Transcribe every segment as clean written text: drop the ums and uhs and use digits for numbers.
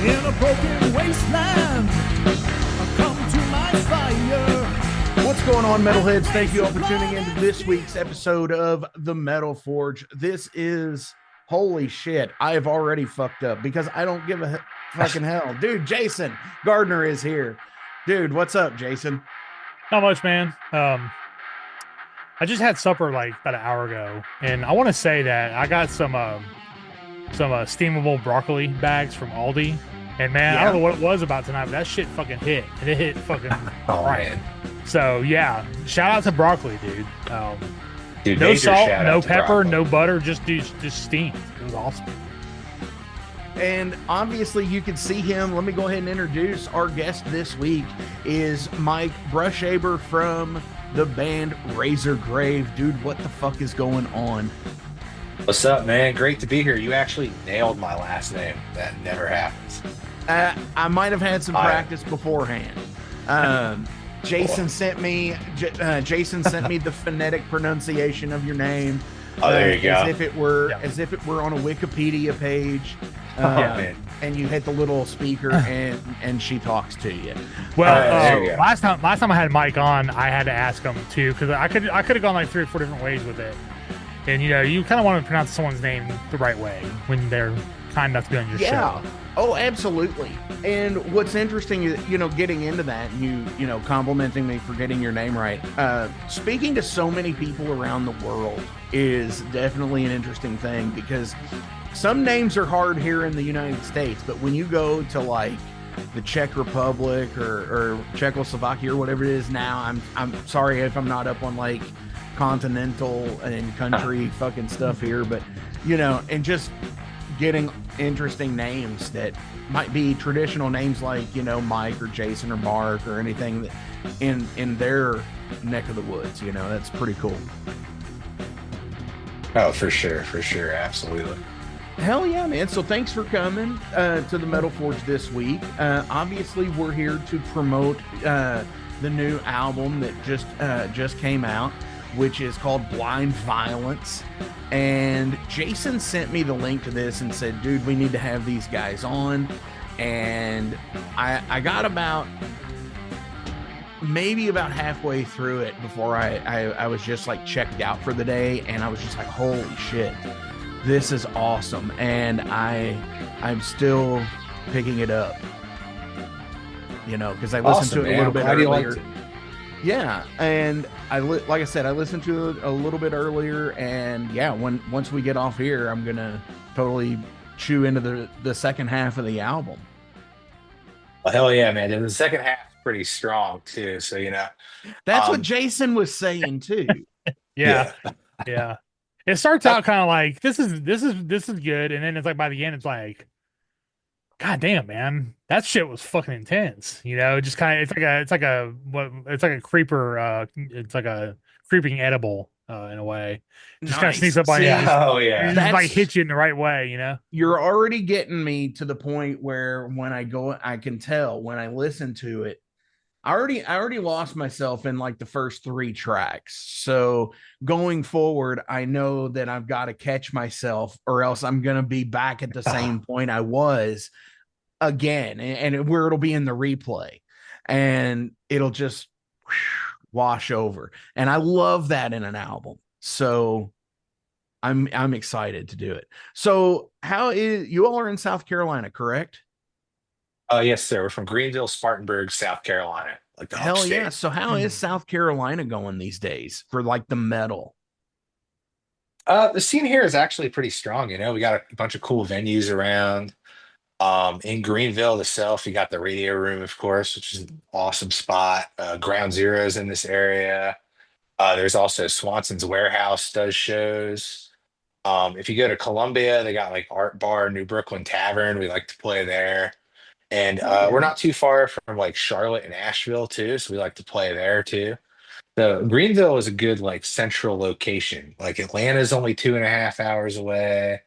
In a broken wasteland, come to my fire. What's going on, metalheads? Thank you all for tuning in to this week's episode of The Metal Forge. This is, holy shit, I have already fucked up because I don't give a fucking hell. Dude, Jason Gardner is here. Dude, what's up, Jason? Not much, man. I just had supper like about an hour ago, and I want to say that I got some steamable broccoli bags from Aldi, and man, I don't know what it was about tonight, but that shit fucking hit, and it hit fucking right. Man. So yeah, shout out to broccoli, dude. Dude, no salt, no pepper, broccoli. no butter, just steamed. It was awesome. And obviously you can see him. Let me go ahead and introduce our guest this week is Mike Brushaber from the band Razorgrave. Dude, what the fuck is going on? What's up, man? Great to be here. You actually nailed my last name. That never happens. I might have had some practice beforehand. Jason sent me the phonetic pronunciation of your name. Oh, there you go. As if it were on a Wikipedia page. Man. And you hit the little speaker and she talks to you. Well, last time I had Mike on, I had to ask him too, because I could have gone like 3 or 4 different ways with it. And you kind of want to pronounce someone's name the right way when they're kind enough to be on your show. Oh, absolutely. And what's interesting is, getting into that, you complimenting me for getting your name right. Speaking to so many people around the world is definitely an interesting thing, because some names are hard here in the United States, but when you go to like the Czech Republic or Czechoslovakia or whatever it is now, I'm sorry if I'm not up on like continental and country fucking stuff here, but and just getting interesting names that might be traditional names like Mike or Jason or Mark or anything that in their neck of the woods. That's pretty cool. Oh, for sure, absolutely. Hell yeah, man. So thanks for coming to the Metal Forge this week. Obviously we're here to promote the new album that just came out, which is called Blind Violence. And Jason sent me the link to this and said, dude, we need to have these guys on. And I got maybe about halfway through it before I was just like checked out for the day, and I was just like, holy shit, this is awesome. And I'm still picking it up, because I listened to it a little bit earlier. Yeah, and like I said, I listened to it a little bit earlier, and yeah, once we get off here, I'm gonna totally chew into the second half of the album. Well, hell yeah, man! And the second half is pretty strong too. So that's what Jason was saying too. Yeah. It starts out kind of like this is good, and then it's like by the end, it's like, God damn, man, that shit was fucking intense. Just kind of it's like a creeper. It's like a creeping edible in a way. Just kind of sneaks up on you. Oh yeah, just like hits you in the right way. You're already getting me to the point where when I can tell when I listen to it. I already lost myself in like the first 3 tracks. So going forward, I know that I've got to catch myself, or else I'm going to be back at the same point I was again, and where it'll be in the replay, and it'll just wash over. And I love that in an album. So I'm excited to do it. So you all are in South Carolina, correct? Yes, sir. We're from Greenville, Spartanburg, South Carolina. Like the hell upstate. Yeah. So how is South Carolina going these days for like the metal? The scene here is actually pretty strong. We got a bunch of cool venues around. In Greenville itself, you got the Radio Room, of course, which is an awesome spot. Ground Zero's in this area. There's also Swanson's Warehouse does shows. If you go to Columbia, they got like Art Bar, New Brooklyn Tavern. We like to play there. And we're not too far from like Charlotte and Asheville too, so we like to play there too. So Greenville is a good like central location. Like Atlanta's only 2.5 hours away.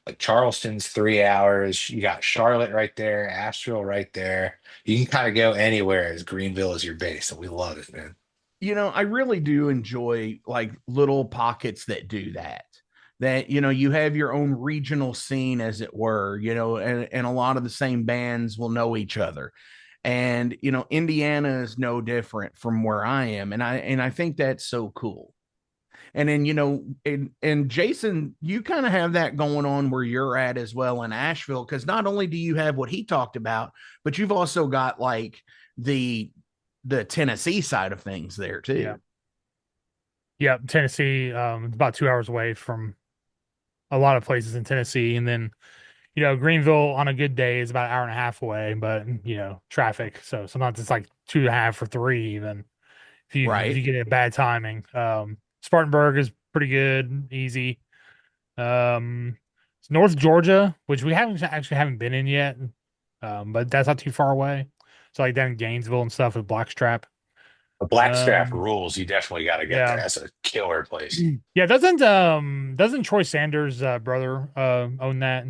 Like Charleston's 3 hours. You got Charlotte right there, Asheville right there. You can kind of go anywhere as Greenville is your base, and we love it, man. I really do enjoy like little pockets that do that. that, you have your own regional scene, as it were, and a lot of the same bands will know each other. And, Indiana is no different from where I am. And I think that's so cool. And then, and Jason, you kind of have that going on where you're at as well in Asheville, because not only do you have what he talked about, but you've also got like the Tennessee side of things there too. Yeah. Yeah, Tennessee, about 2 hours away from a lot of places in Tennessee. And then, Greenville on a good day is about an hour and a half away, but traffic. So sometimes it's like 2.5 or 3 even if you Right. get it bad timing. Spartanburg is pretty good, easy. It's North Georgia, which we haven't been in yet. But that's not too far away. So like down in Gainesville and stuff with Blackstrap. The Blackstrap Um, rules. You definitely got to get there. yeah. That's a killer place. Yeah, doesn't Troy Sanders' brother own that?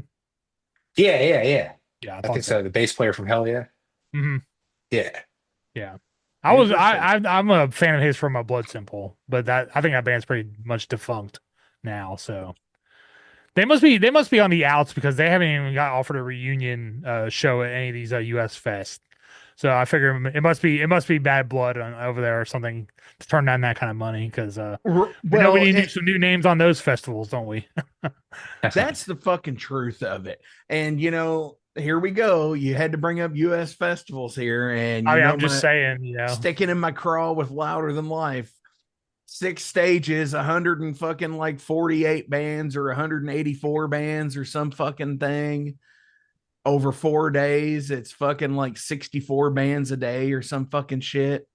Yeah, yeah, yeah. Yeah, I I thought think so. so. The bass player from Hell Yeah. Hmm. Yeah. Yeah. Interesting. I'm a fan of his from a Blood Simple, but I think that band's pretty much defunct now. So they must be on the outs because they haven't even got offered a reunion show at any of these US Fest. So I figure it must be bad blood over there or something to turn down that kind of money because we know we Well, need to do some new names on those festivals, don't we? that's the fucking truth of it. And here we go. You had to bring up US festivals here, and I mean, I'm just my saying, sticking in my craw with Louder Than Life. 6 stages, 100 and fucking like 48 bands or 184 bands or some fucking thing over 4 days. It's fucking like 64 bands a day or some fucking shit.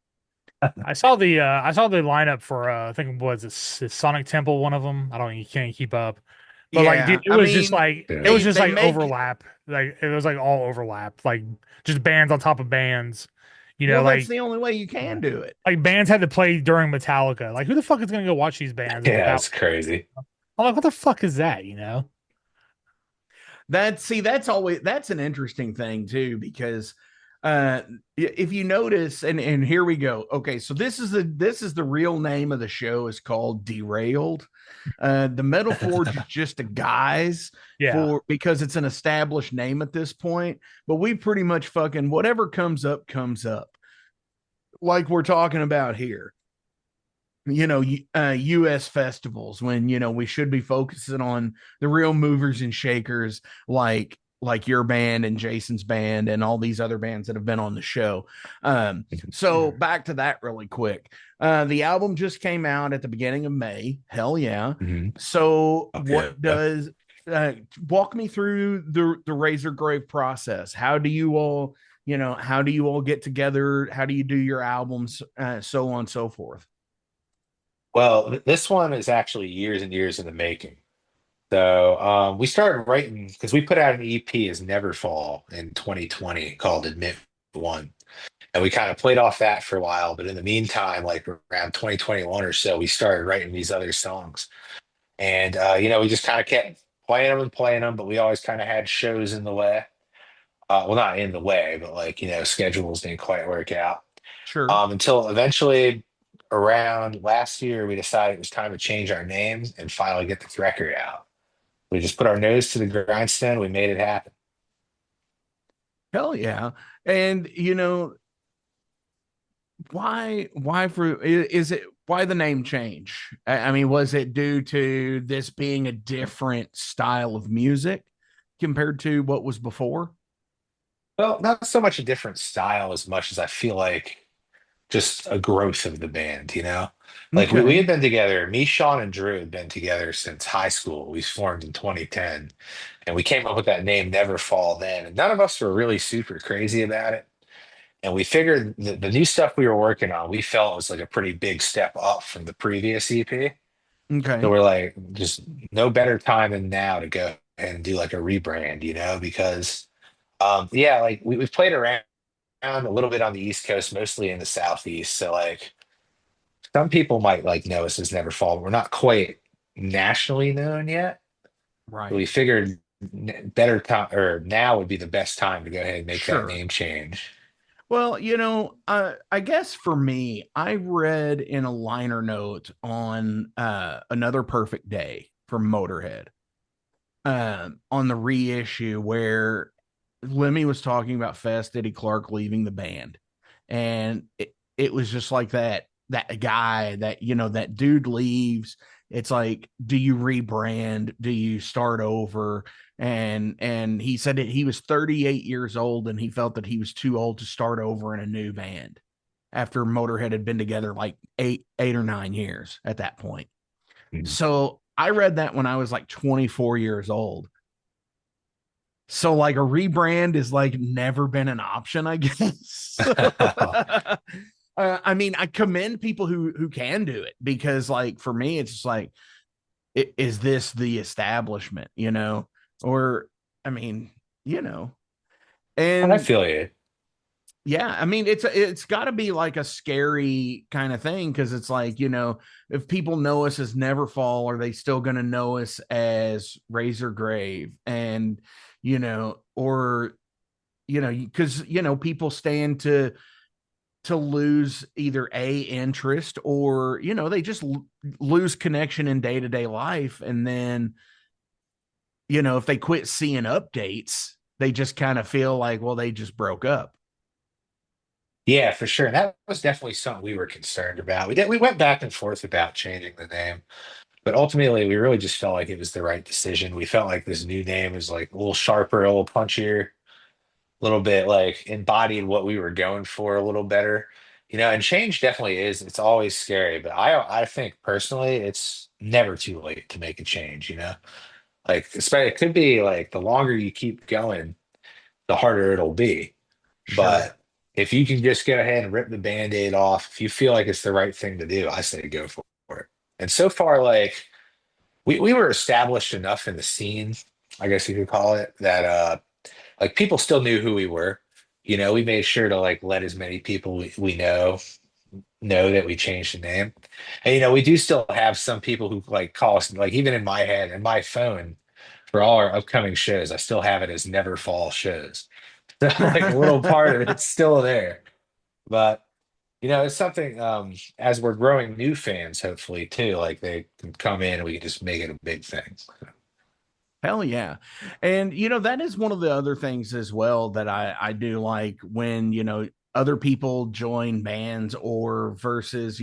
I saw the lineup for I think was it Sonic Temple, one of them. I don't you can't keep up. But like dude, Yeah, I mean, it Yeah. was they just they like make overlap. Like it was like all overlap. Like just bands on top of bands. well, that's Like the only way you can do it. bands had to play during Metallica. Like who the fuck is gonna go watch these bands if Yeah, Metallica? it's crazy. I'm like, what the fuck is that? That's an interesting thing too, because uh if you notice, and here we go. Okay, so this is the real name of the show, is called Derailed. The Metal Forge is just a guise Yeah. for, because it's an established name at this point, but we pretty much fucking whatever comes up, like we're talking about here. US festivals, when we should be focusing on the real movers and shakers, like your band and Jason's band and all these other bands that have been on the show. So back to that really quick. The album just came out at the beginning of May. Hell yeah. Mhm. So Okay. what does walk me through the Razorgrave process? How do you all get together? How do you do your albums, so on and so forth? Well, this one is actually years and years in the making. So we started writing because we put out an EP as NeverFall in 2020 called Admit One. And we kind of played off that for a while. But in the meantime, like around 2021 or so, we started writing these other songs. And, we just kind of kept playing them and playing them, but we always kind of had shows in the way. Well, not in the way, but like, schedules didn't quite work out. Sure. Until eventually around last year, we decided it was time to change our names and finally get this record out. We just put our nose to the grindstone. We made it happen. Hell yeah. And why is it, why the name change? I mean, was it due to this being a different style of music compared to what was before? Well, not so much a different style as much as I feel like just a growth of the band, you know? Like we Okay. had been together, me, Sean, and Drew had been together since high school. We formed in 2010, and we came up with that name NeverFall then. And none of us were really super crazy about it. And we figured the new stuff we were working on, we felt was like a pretty big step up from the previous EP. So Okay. we're like, just no better time than now to go and do like a rebrand, because yeah, like we've played around a little bit on the East Coast, mostly in the Southeast. So like some people might like know us as Neverfall, but we're not quite nationally known yet. So Right. we figured better time or now would be the best time to go ahead and make that Sure. name change. Well, I guess for me, I read in a liner note on Another Perfect Day from Motorhead on the reissue where Lemmy was talking about Fest Eddie Clark leaving the band. And it was just like that guy that, that dude leaves. It's like, do you rebrand? Do you start over? And he said that he was 38 years old and he felt that he was too old to start over in a new band after Motorhead had been together like 8 or 9 years at that point. Mhm. So I read that when I was like 24 years old. So like a rebrand is like never been an option, I guess. I mean, I commend people who can do it because like for me, it's just like, is this the establishment, or I mean, you know, I and feel you. yeah, I mean, it's got to be like a scary kind of thing because it's like, if people know us as Neverfall, are they still going to know us as Razorgrave? And, or, because, people stand to lose either a interest or, they just lose connection in day-to-day life. And then, if they quit seeing updates, they just kind of feel like, well, they just broke up. Yeah, for sure. And that was definitely something we were concerned about. We went back and forth about changing the name, but ultimately we really just felt like it was the right decision. We felt like this new name is like a little sharper, a little punchier, a little bit like embodied what we were going for a little better. And change definitely is, it's always scary, but I think personally it's never too late to make a change. Like especially it could be like the longer you keep going, the harder it'll be. Sure. But if you can just go ahead and rip the band-aid off, if you feel like it's the right thing to do, I say go for it. And so far, like we were established enough in the scene, I guess you could call it, that like people still knew who we were. We made sure to like let as many people we know that we changed the name. And we do still have some people who like call us, like even in my head and my phone for all our upcoming shows, I still have it as Never Fall shows. So like a little part of it's still there. But it's something as we're growing new fans, hopefully too, like they can come in and we can just make it a big thing. Hell yeah. And that is one of the other things as well that I do like when, other people join bands or versus,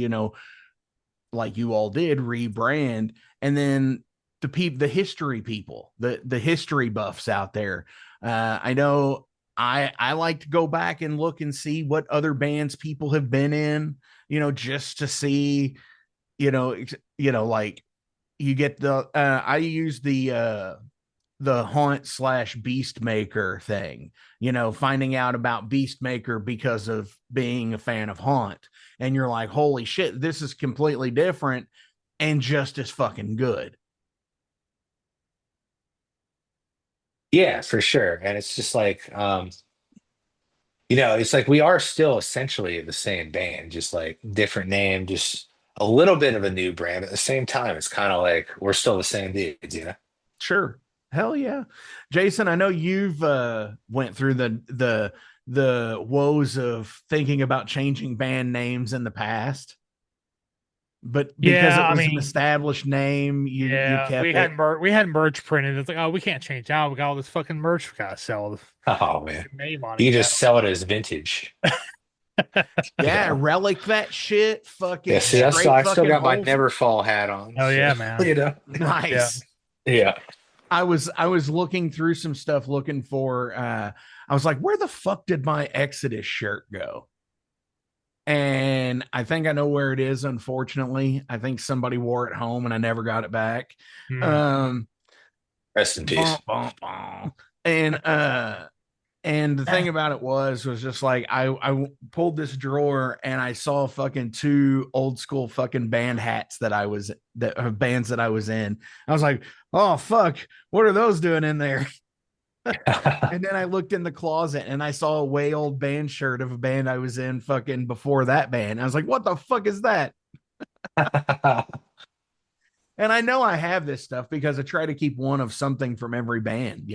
like you all did rebrand and then the history people, the history buffs out there. I know I like to go back and look and see what other bands people have been in, just to see, like you get I use the Haunt/Beastmaker thing, finding out about Beastmaker because of being a fan of Haunt. And you're like, holy shit, this is completely different and just as fucking good. Yeah, for sure. And it's just like it's like we are still essentially the same band, just like different name, just a little bit of a new brand. At the same time, it's kind of like we're still the same dudes. Sure. Hell yeah. Jason, I know you've went through the woes of thinking about changing band names in the past, but because Yeah, it I was an mean, established name, you yeah, kept it. we had merch printed. It's like, oh, we can't change now. We got all this fucking merch we gotta sell. The Oh man. name on it, You can just sell it as vintage. Yeah, Yeah. relic that shit. Yeah, Fucking see, Yeah. straight I still fucking got my holes. Neverfall hat on. Oh So, yeah, man. Yeah. Nice. Yeah. I was looking through some stuff looking for I was like, where the fuck did my Exodus shirt go? And I think I know where it is, unfortunately. I think somebody wore it home and I never got it back. Hmm. Um Rest in bum, peace. bum, bum. And the thing about it was just like I pulled this drawer and I saw fucking two old school fucking band hats that bands that I was in. I was like, oh fuck, what are those doing in there? And then I looked in the closet and I saw a way old band shirt of a band I was in fucking before that band. I was like, what the fuck is that? And I know I have this stuff because I try to keep one of something from every band.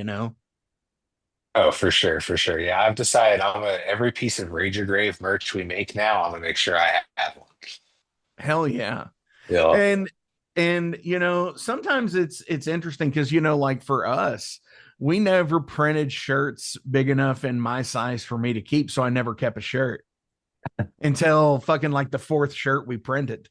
Oh, for sure, for sure. Yeah, I've decided every piece of Razorgrave merch we make now, I'm gonna make sure I have one. Hell yeah. Yeah. And And sometimes it's interesting because like for us, we never printed shirts big enough in my size for me to keep, so I never kept a shirt until fucking like the fourth shirt we printed.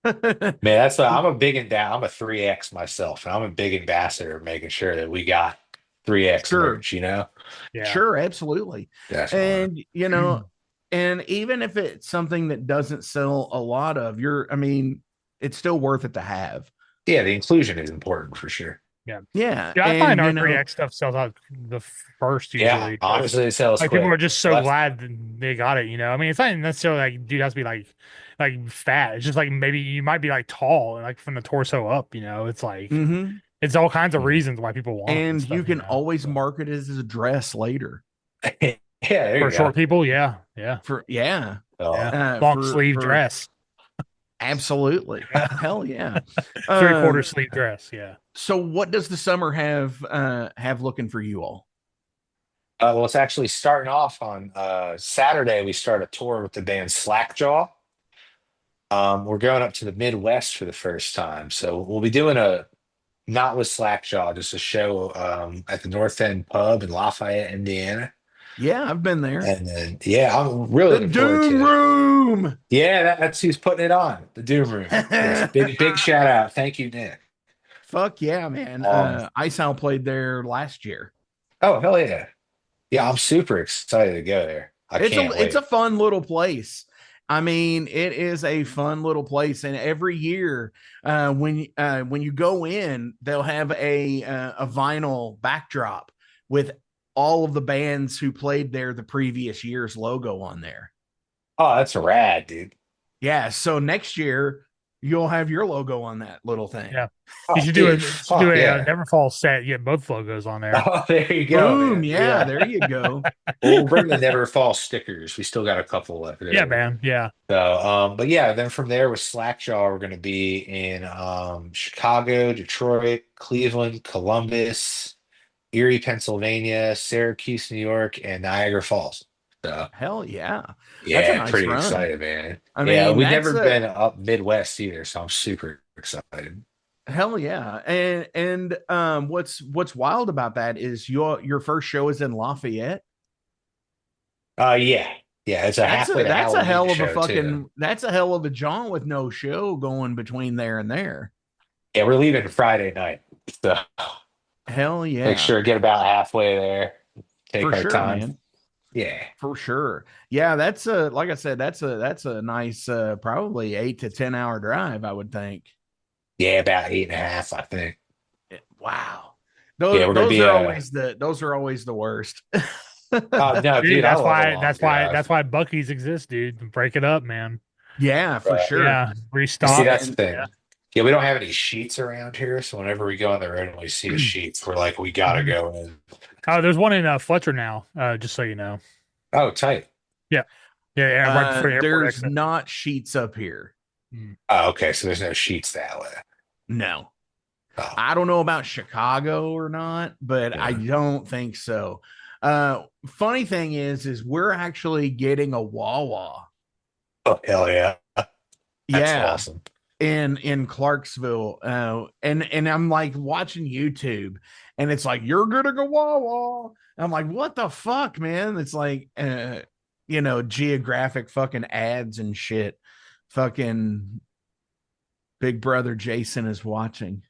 Man, that's why I'm a big and down. I'm a 3X myself, and I'm a big ambassador of making sure that we got 3X Sure. merch, you know? Yeah. Sure, absolutely. Definitely. And and even if it's something that doesn't sell a lot of, I mean, it's still worth it to have. Yeah, the inclusion is important for sure. Yeah. Yeah. Yeah, I And find our 3X stuff sells out the first Yeah, usually. honestly, it sells Like people quick. are just so Less, glad that they got it, I mean, it's not necessarily like dude has to be like fat. It's just like maybe you might be like tall and like from the torso up, It's like Mhm. it's all kinds of Mhm. reasons why people want them and And you stuff, can always market it as a dress later. Yeah, there For you go. short people, yeah, yeah, For yeah. Oh, yeah. Long sleeve For dress, absolutely. Hell yeah. 3/4 sleeve dress, yeah. So what does the summer have looking for you all? well, it's actually starting off on Saturday. We start a tour with the band Slackjaw. We're going up to the Midwest for the first time, so we'll be doing a not with Slackjaw, just a show at the North End Pub in Lafayette, Indiana. Yeah, I've been there. And then, yeah, I'm really The looking forward Doom to it. Room. Yeah, that's who's putting it on. The Doom Room. Yes, big shout out. Thank you, Nick. Fuck yeah, man. Um, Ice Owl played there last year. oh hell yeah, yeah! I'm super excited to go there. I can't It's a wait. fun little place. I mean, it is a fun little place, and every year, when you go in, they'll have a vinyl backdrop with all of the bands who played there the previous year's logo on there. Oh, that's rad, dude. Yeah, so next year you'll have your logo on that little thing. Yeah. You Oh, should dude, do fuck a yeah. NeverFall set. You get both logos on there. Oh, there you go, Boom, man. yeah, Yeah. there you go. Well, we'll bring the Never Fall stickers. We still got a couple left Yeah, there. man. Yeah. So, but yeah, then from there with Slackjaw, we're going to be in Chicago, Detroit, Cleveland, Columbus, Erie, Pennsylvania, Syracuse, New York, and Niagara Falls. So, Hell yeah. That's a yeah, nice pretty run. excited, man. I Yeah, mean, we've that's never a been up Midwest either, so I'm super excited. hell yeah. And what's wild about that is your first show is in Lafayette. Yeah, yeah, it's a halfway to That's a Halloween hell of a show too. fucking that's a hell of a jaunt with no show going between there and there. Yeah, we're leaving Friday night, so Hell make yeah. sure to get about halfway there, For take our sure, time. man. Yeah, For sure. Yeah, that's a like I said, that's a nice probably 8 to 10 hour drive, I would think. yeah, about 8.5, I think. Wow. Yeah, Those we're gonna those be are always the worst. no, Dude, dude, I love a long drive. that's why Bucky's exist, dude. Break it up, man. Yeah, for Right. sure. Yeah. See, Restock. that's the And Yeah. thing. Yeah, we don't have any sheets around here, so whenever we go on the road and we see a sheet, we're like, we gotta Mhm. go in. Oh, there's one in Fletcher now, just so you know. Oh, tight. Yeah. Yeah, yeah, right before the airport there's exit. not sheets up here. Mm. Oh, okay, so there's no sheets that way. No. Oh, I don't know about Chicago or not, but I yeah. don't think so. Funny thing is we're actually getting a Wawa. Oh, hell yeah. That's Yeah, awesome. in Clarksville. And I'm like watching YouTube and it's like, you're gonna go Wawa. I'm like, what the fuck, man? It's like geographic fucking ads and shit. Fucking Big Brother Jason is watching.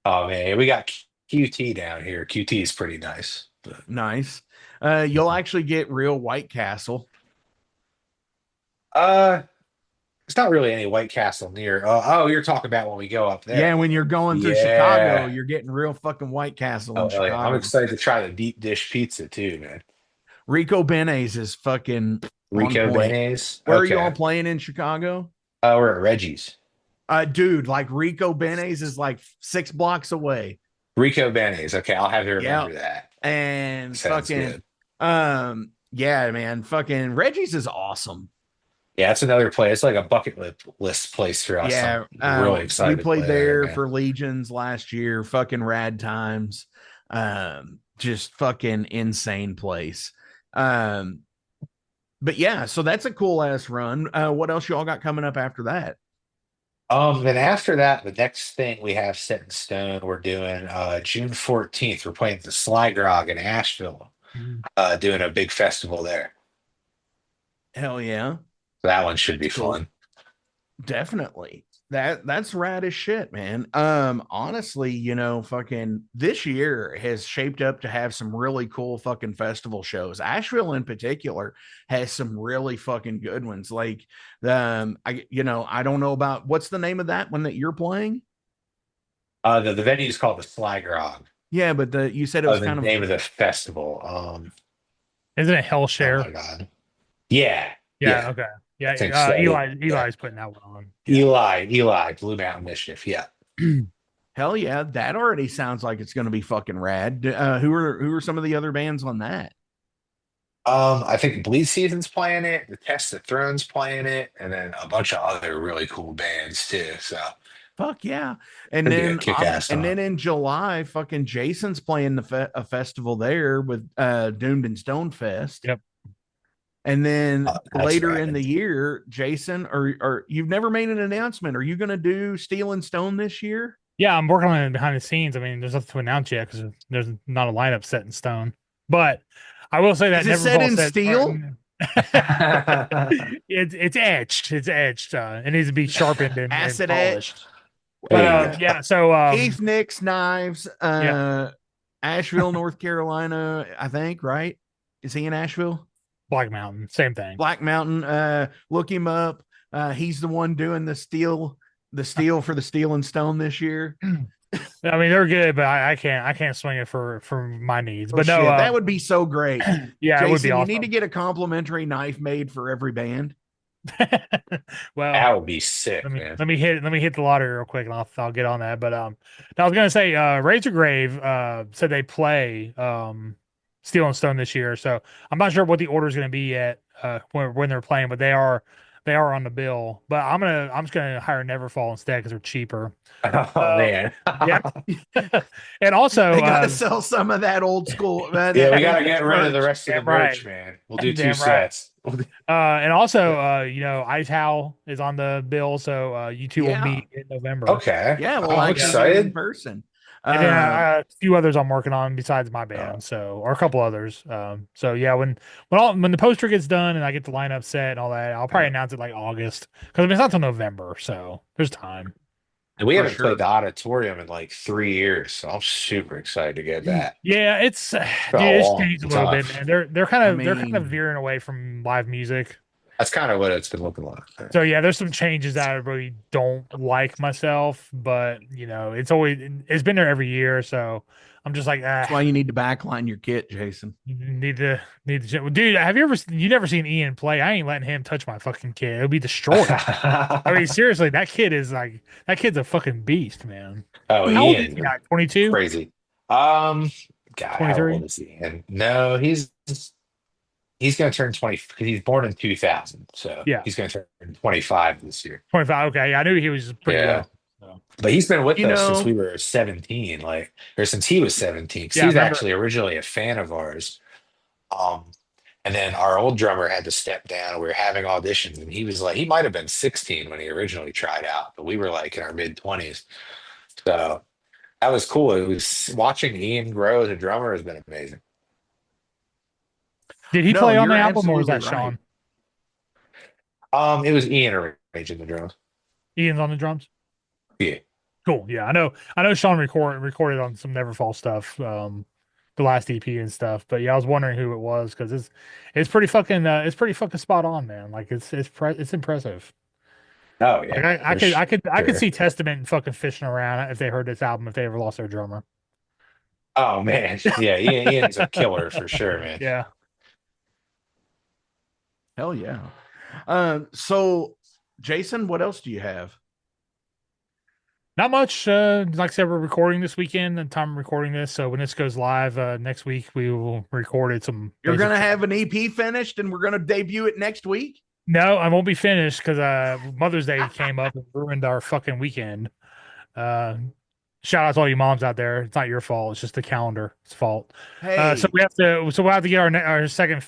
Oh man, we got QT down here. QT is pretty nice. But Nice. You'll actually get real White Castle. uh it's not really any White Castle near. Oh, you're talking about when we go up Yeah, there. when you're going through Chicago, Yeah. you're getting real fucking White Castle Oh, in hell yeah. I'm Chicago. excited to try the deep dish pizza too, man. Rico Benes is fucking on Rico point. Benes. Where are you all Okay. playing in Chicago? We're at Reggie's. Dude, like Rico Benes is like 6 blocks away. Rico Benes. Okay, I'll have to Yeah. remember that. And Sounds fucking, good. yeah, man, fucking Reggie's is awesome. Yeah, it's another place. It's like a list place for us. Yeah. I'm really We excited to played play there, there man. for Legions last year. Fucking rad times. Just fucking insane place. Um, but yeah, so that's a cool ass run. What else y'all got coming up after that? Then after that, the next thing we have set in stone, we're doing June 14th. We're playing at the Sly Grog in Asheville, Mhm. doing a big festival there. Hell yeah. So that one should That's be cool. fun. Definitely. That's rad as shit, man. Honestly, fucking this year has shaped up to have some really cool fucking festival shows. Asheville in particular has some really fucking good ones. Like I don't know about what's the name of that one that you're playing? The venue is called the Sly Grog. Yeah, but you said it Oh, was the kind of name of the festival. Isn't it Oh Hellshare? my God. Yeah, Yeah. yeah, Okay. I Yeah. think so. Yeah. Eli's putting that one on. Yeah. Eli, Blue Mountain Mischief. Yeah. hell yeah, that already sounds like it's going to be fucking rad. Who are some of the other bands on that? I think Bleed Season's playing it, the Test of Thrones playing it, and then a bunch of other really cool bands too. So Fuck yeah. And it'd be a then kick-ass and time. then in July, fucking Jason's playing a festival there with Doomed and Stone Fest. Yep. And then That's later in rad. the year, Jason, or you've never made an announcement. Are you going to do Steel and Stone this year? Yeah, I'm working on it behind the scenes. I mean, there's nothing to announce yet because there's not a lineup set in stone. But I will say that Is it set NeverFall in said steel? it's etched. It's etched. It needs to be sharpened and Acid polished. etched? But There you go. yeah, so Keith Nick's Knives, yeah, Asheville, North Carolina, I think, right? Is he in Asheville? Black Mountain, same thing. Black Mountain. Look him up. He's the one doing the steel for the Steel and Stone this year. I mean, they're good, but I can't swing it for my needs. Oh But no, shit, that would be so great. yeah, it would be Jason, you need to awesome. get a complimentary knife made for every band. Well, That would be sick, man. let me hit the lottery real quick, and I'll get on that. But I was gonna say, Razorgrave said they play Steel and Stone this year, so I'm not sure what the order is gonna be yet when they're playing, but they are on the bill. But I'm just gonna hire NeverFall instead because they're cheaper. Oh man. Yeah, and also They got to sell some of that old school. Yeah, we gotta get rid of the merch. rest of the Damn right. merch, man. We'll do two Damn right. sets. And also, Ice Howl is on the bill, so you two will Yeah. meet in November. Okay. Yeah, I'm well, I excited. in person. And then a few others I'm working on besides my band, or a couple others. So yeah, when the poster gets done and I get the lineup set and all that, I'll probably announce it like August because I mean it's not till November, so there's time. And we For haven't sure. played the auditorium in like 3 years, so I'm super excited to get that. Yeah, it's dude, been a it's long changed a little bit, time. man. They're kind of I mean- veering away from live music. That's kind of what it's been looking like. So yeah, there's some changes that I really don't like myself, but it's been there every year, so I'm just like, That's why you need to backline your kit, Jason. need to dude. Have you never seen Ian play? I ain't letting him touch my fucking kid. It'll be destroyed. I mean, seriously, that kid's a fucking beast, man. Oh, How old is Ian, he now? 22? crazy. God, how 23? old is he? And no, he's going to turn 20 because he's born in 2000, so Yeah. he's going to turn 25 this year. 25. Okay, yeah, I knew he was pretty Yeah. young. So. But he's been with You us know- since we were 17, or since he was 17. 'Cause Yeah, he I was remember. actually originally a fan of ours. And then our old drummer had to step down. We were having auditions, and he was like, he might have been 16 when he originally tried out, but we were like in our mid 20s. So that was cool. It was watching Ian grow as a drummer has been amazing. Did he No, play on the you're album or was that absolutely right. Sean? It was Ian arranging the drums. Ian's on the drums. Yeah. Cool. Yeah, I know. Sean recorded on some Neverfall stuff, the last EP and stuff. But yeah, I was wondering who it was because it's pretty fucking spot on, man. Like it's impressive. Oh yeah. Like I for could sure. see Testament fucking fishing around if they heard this album if they ever lost their drummer. Oh man. Yeah, Ian's a killer for sure, man. Yeah. Hell yeah. So Jason, what else do you have? Not much. Like I said, we're recording this weekend and time recording this. So when this goes live next week, we will record it. You're gonna have an EP finished and we're gonna debut it next week? No, I won't be finished because Mother's Day came up and ruined our fucking weekend. Shout out to all you moms out there. It's not your fault. It's just the calendar. It's fault. So Hey, we have to. So we'll have to get our second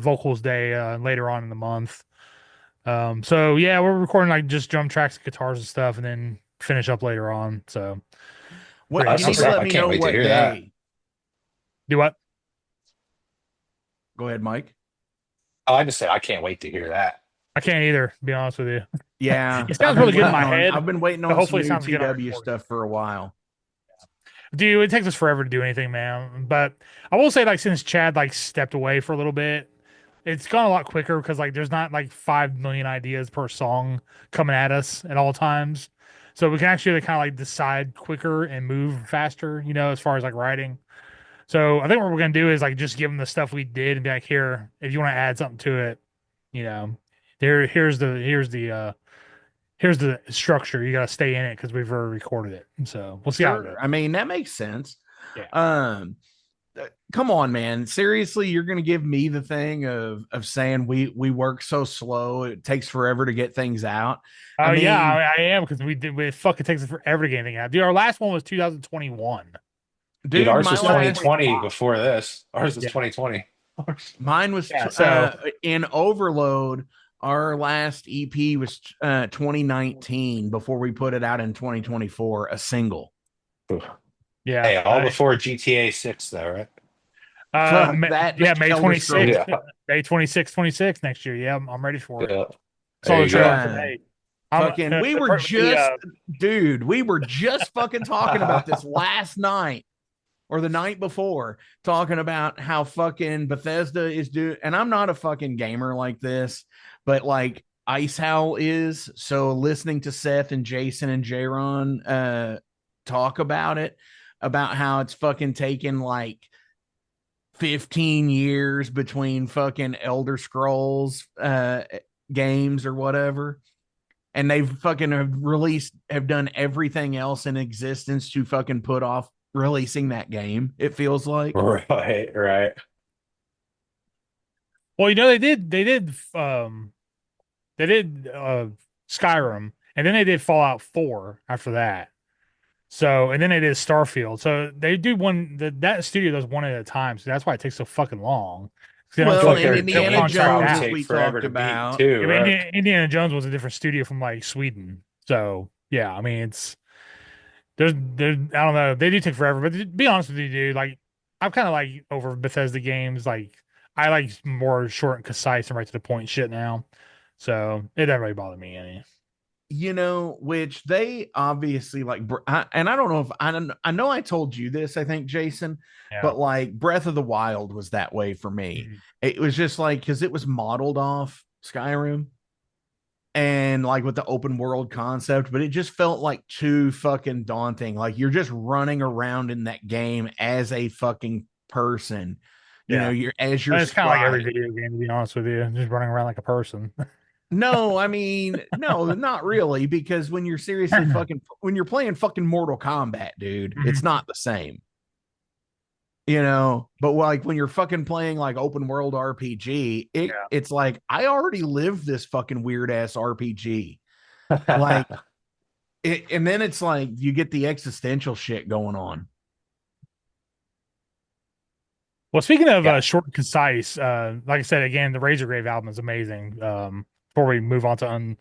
vocals day later on in the month. So yeah, we're recording like just drum tracks, guitars, and stuff, and then finish up later on. So what pretty you need to excited. Awesome. let I me can't know wait to what hear that. day. Do what? Go ahead, Mike. Oh, I just said I can't wait to hear that. I can't either. To be honest with you, Yeah, it I've sounds been really good in waiting my on. head. I've been waiting So on some hopefully, it new sounds good on TW recording. stuff for a while. Dude, it takes us forever to do anything, man. But I will say, like, since Chad like stepped away for a little bit, it's gone a lot quicker because like there's not like 5 million ideas per song coming at us at all times. So we can actually kind of like decide quicker and move faster, as far as like writing. So I think what we're gonna do is like just give them the stuff we did and be like, here, if you want to add something to it, you know, here's the structure. You got to stay in it because we've already recorded it. So we'll see how it goes. Sure. I mean, that makes sense. Yeah. Come on, man. Seriously, you're gonna give me the thing of saying we work so slow, it takes forever to get things out. I Oh yeah, mean, I am because it fucking takes us forever to get anything out. Dude, our last one was 2021. Dude, dude, ours my was last 2020 before this. Ours was Yeah. 2020. mine was Yeah, so in Overload. Our last EP was 2019 before we put it out in 2024, a single. yeah, Hey, all before GTA 6 though, right? Fuck that. yeah, May Elder 26th, Scrolls. Yeah. May 26th, 26th next year. Yeah, I'm ready for it. Yeah. Saw There the you trailer go. today. Fucking, we were just, dude, we were just fucking talking about this last night or the night before, talking about how fucking Bethesda is doing. And I'm not a fucking gamer like this, but like Icehowl is. So listening to Seth and Jason and Jaron talk about it, about how it's fucking taken like 15 years between fucking Elder Scrolls games or whatever, and they've fucking have done everything else in existence to fucking put off releasing that game, it feels like. Right, right. Well, they did Skyrim, and then they did Fallout 4 after that. So, and then they did Starfield. So they do that studio does one at a time. So that's why it takes so fucking long. They don't Well, Like and fucking their they don't Indiana games contract probably Jones, out. as take we forever talked to beat about. too, I mean, right? Indiana Jones was a different studio from like Sweden. So yeah, I mean, there's I don't know. They do take forever, but to be honest with you, dude, like I'm kind of like over Bethesda games. Like I like more short and concise and right to the point shit now. So it doesn't really bother me any. Which they obviously like, and I don't know if I know I told you this, I think, Jason, Yeah. but like Breath of the Wild was that way for me. Mhm. It was just like, because it was modeled off Skyrim and like with the open world concept, but it just felt like too fucking daunting. Like you're just running around in that game as a fucking person. Yeah. You're as your It's kind of like every sprite. video game, to be honest with you, just running around like a person. No, I mean, no, not really, because when you're seriously when you're playing fucking Mortal Kombat, dude, it's Mhm. not the same. But like when you're fucking playing like open world RPG, Yeah. it's like I already lived this fucking weird ass RPG. Like and then it's like you get the existential shit going on. Well, speaking of Yeah. short and concise, like I said again, the Razorgrave album is amazing. Before we move on to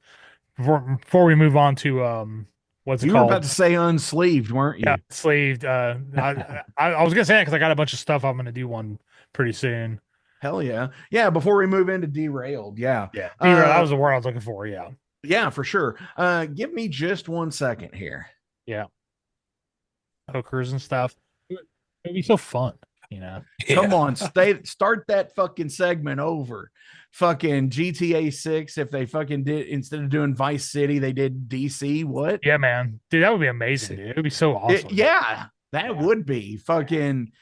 before we move on to what's it You were called? about to say unsleeved, weren't Yeah, you? Slaved. I was gonna say that because I got a bunch of stuff I'm gonna do one pretty soon. Hell yeah. Yeah, before we move into derailed. Yeah. Yeah, that was the word I was looking for. Yeah, Yeah, for sure. Give me just 1 second here. yeah, hookers and stuff. It'd be so fun. Come on, start that fucking segment over. Fucking GTA 6, if they fucking did, instead of doing Vice City, they did DC. What? Yeah, man, dude, that would be amazing, dude. It'd be so awesome. Yeah, that would be fucking,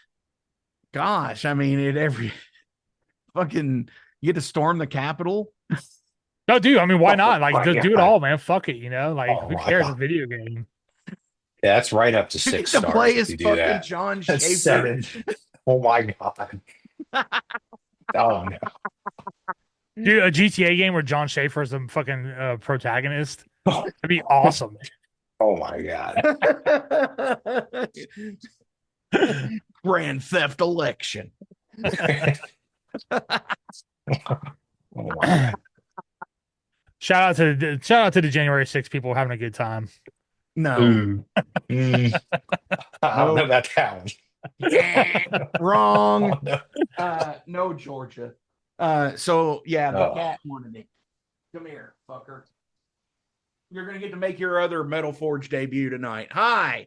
gosh. I mean, every fucking, you get to storm the Capitol. No, dude. I mean, why not? my Like, just do it God. all, man. Fuck it. Like, Oh who my cares? It's a God. video game. Yeah, that's right up to You get 6 to stars play if as you do fucking that. John That's Schaefer. 7. Oh my God. Oh no. Dude, a GTA game where John Schaefer is the fucking protagonist. That'd be awesome. Oh my God. Grand Theft Election. Oh my God. Shout out to the January 6th people having a good time. No. Ooh. I don't know about that one. Wrong. Oh, no. No, Georgia. So yeah, the Oh. cat wanted it. Come here, fucker. You're gonna get to make your other Metal Forge debut tonight. Hi,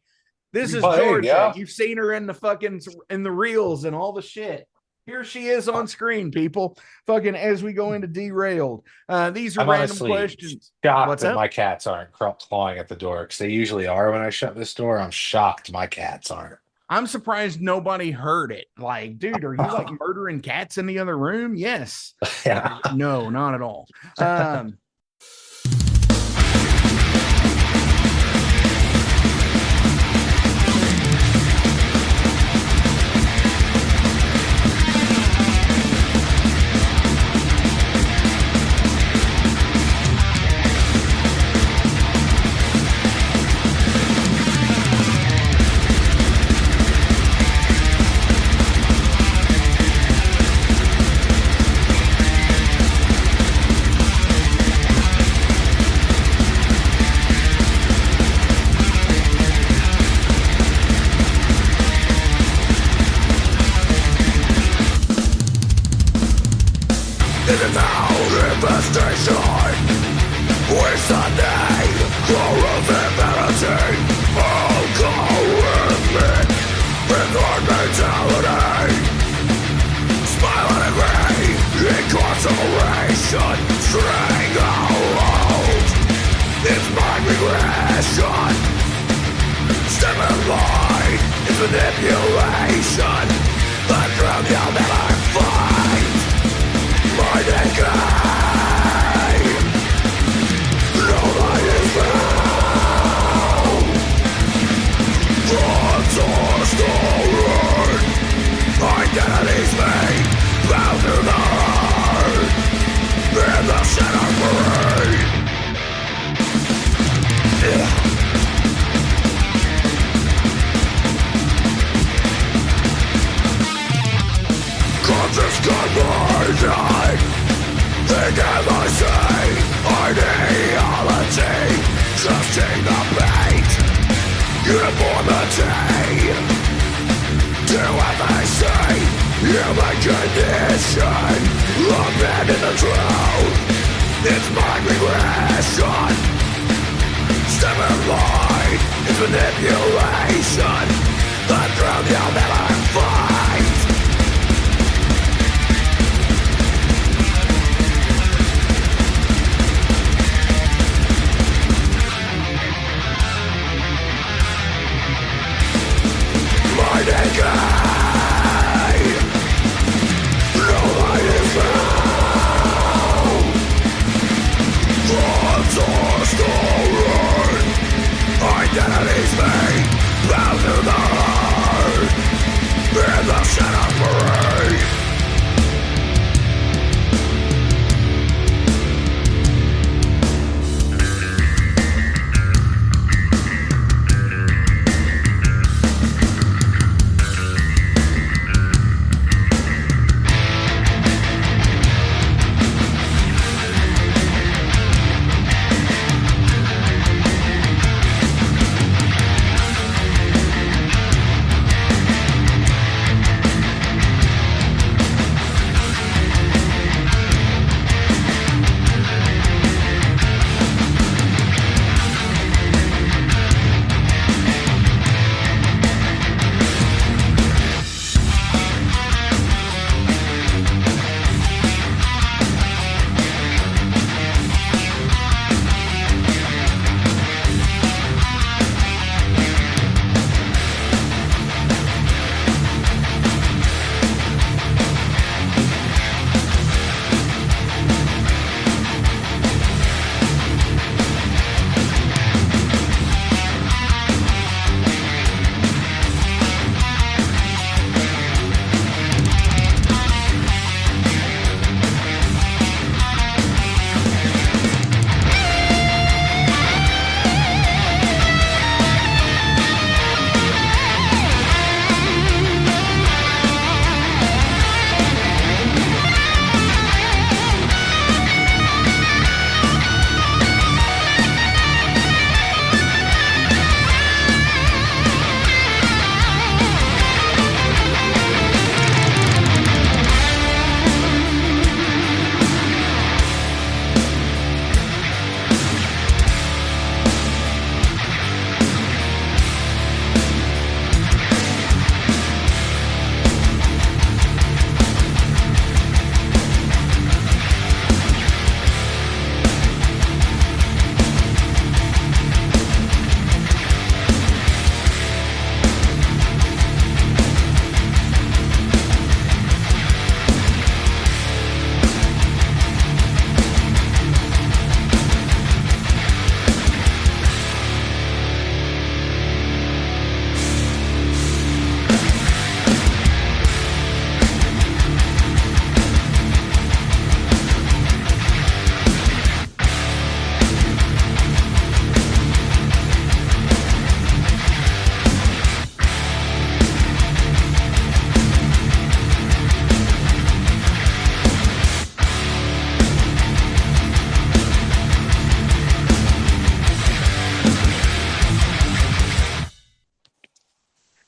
this is Oh, there you Georgia. go. You've seen her in the reels and all the shit. Here she is on screen, people. Fucking as we go into derailed. These are I'm random honestly questions. shocked What's that up? my cats aren't clawing at the door because they usually are when I shut this door. I'm shocked my cats aren't. I'm surprised nobody heard it. Like, dude, are you like murdering cats in the other room? Yes. Yeah. No, not at all.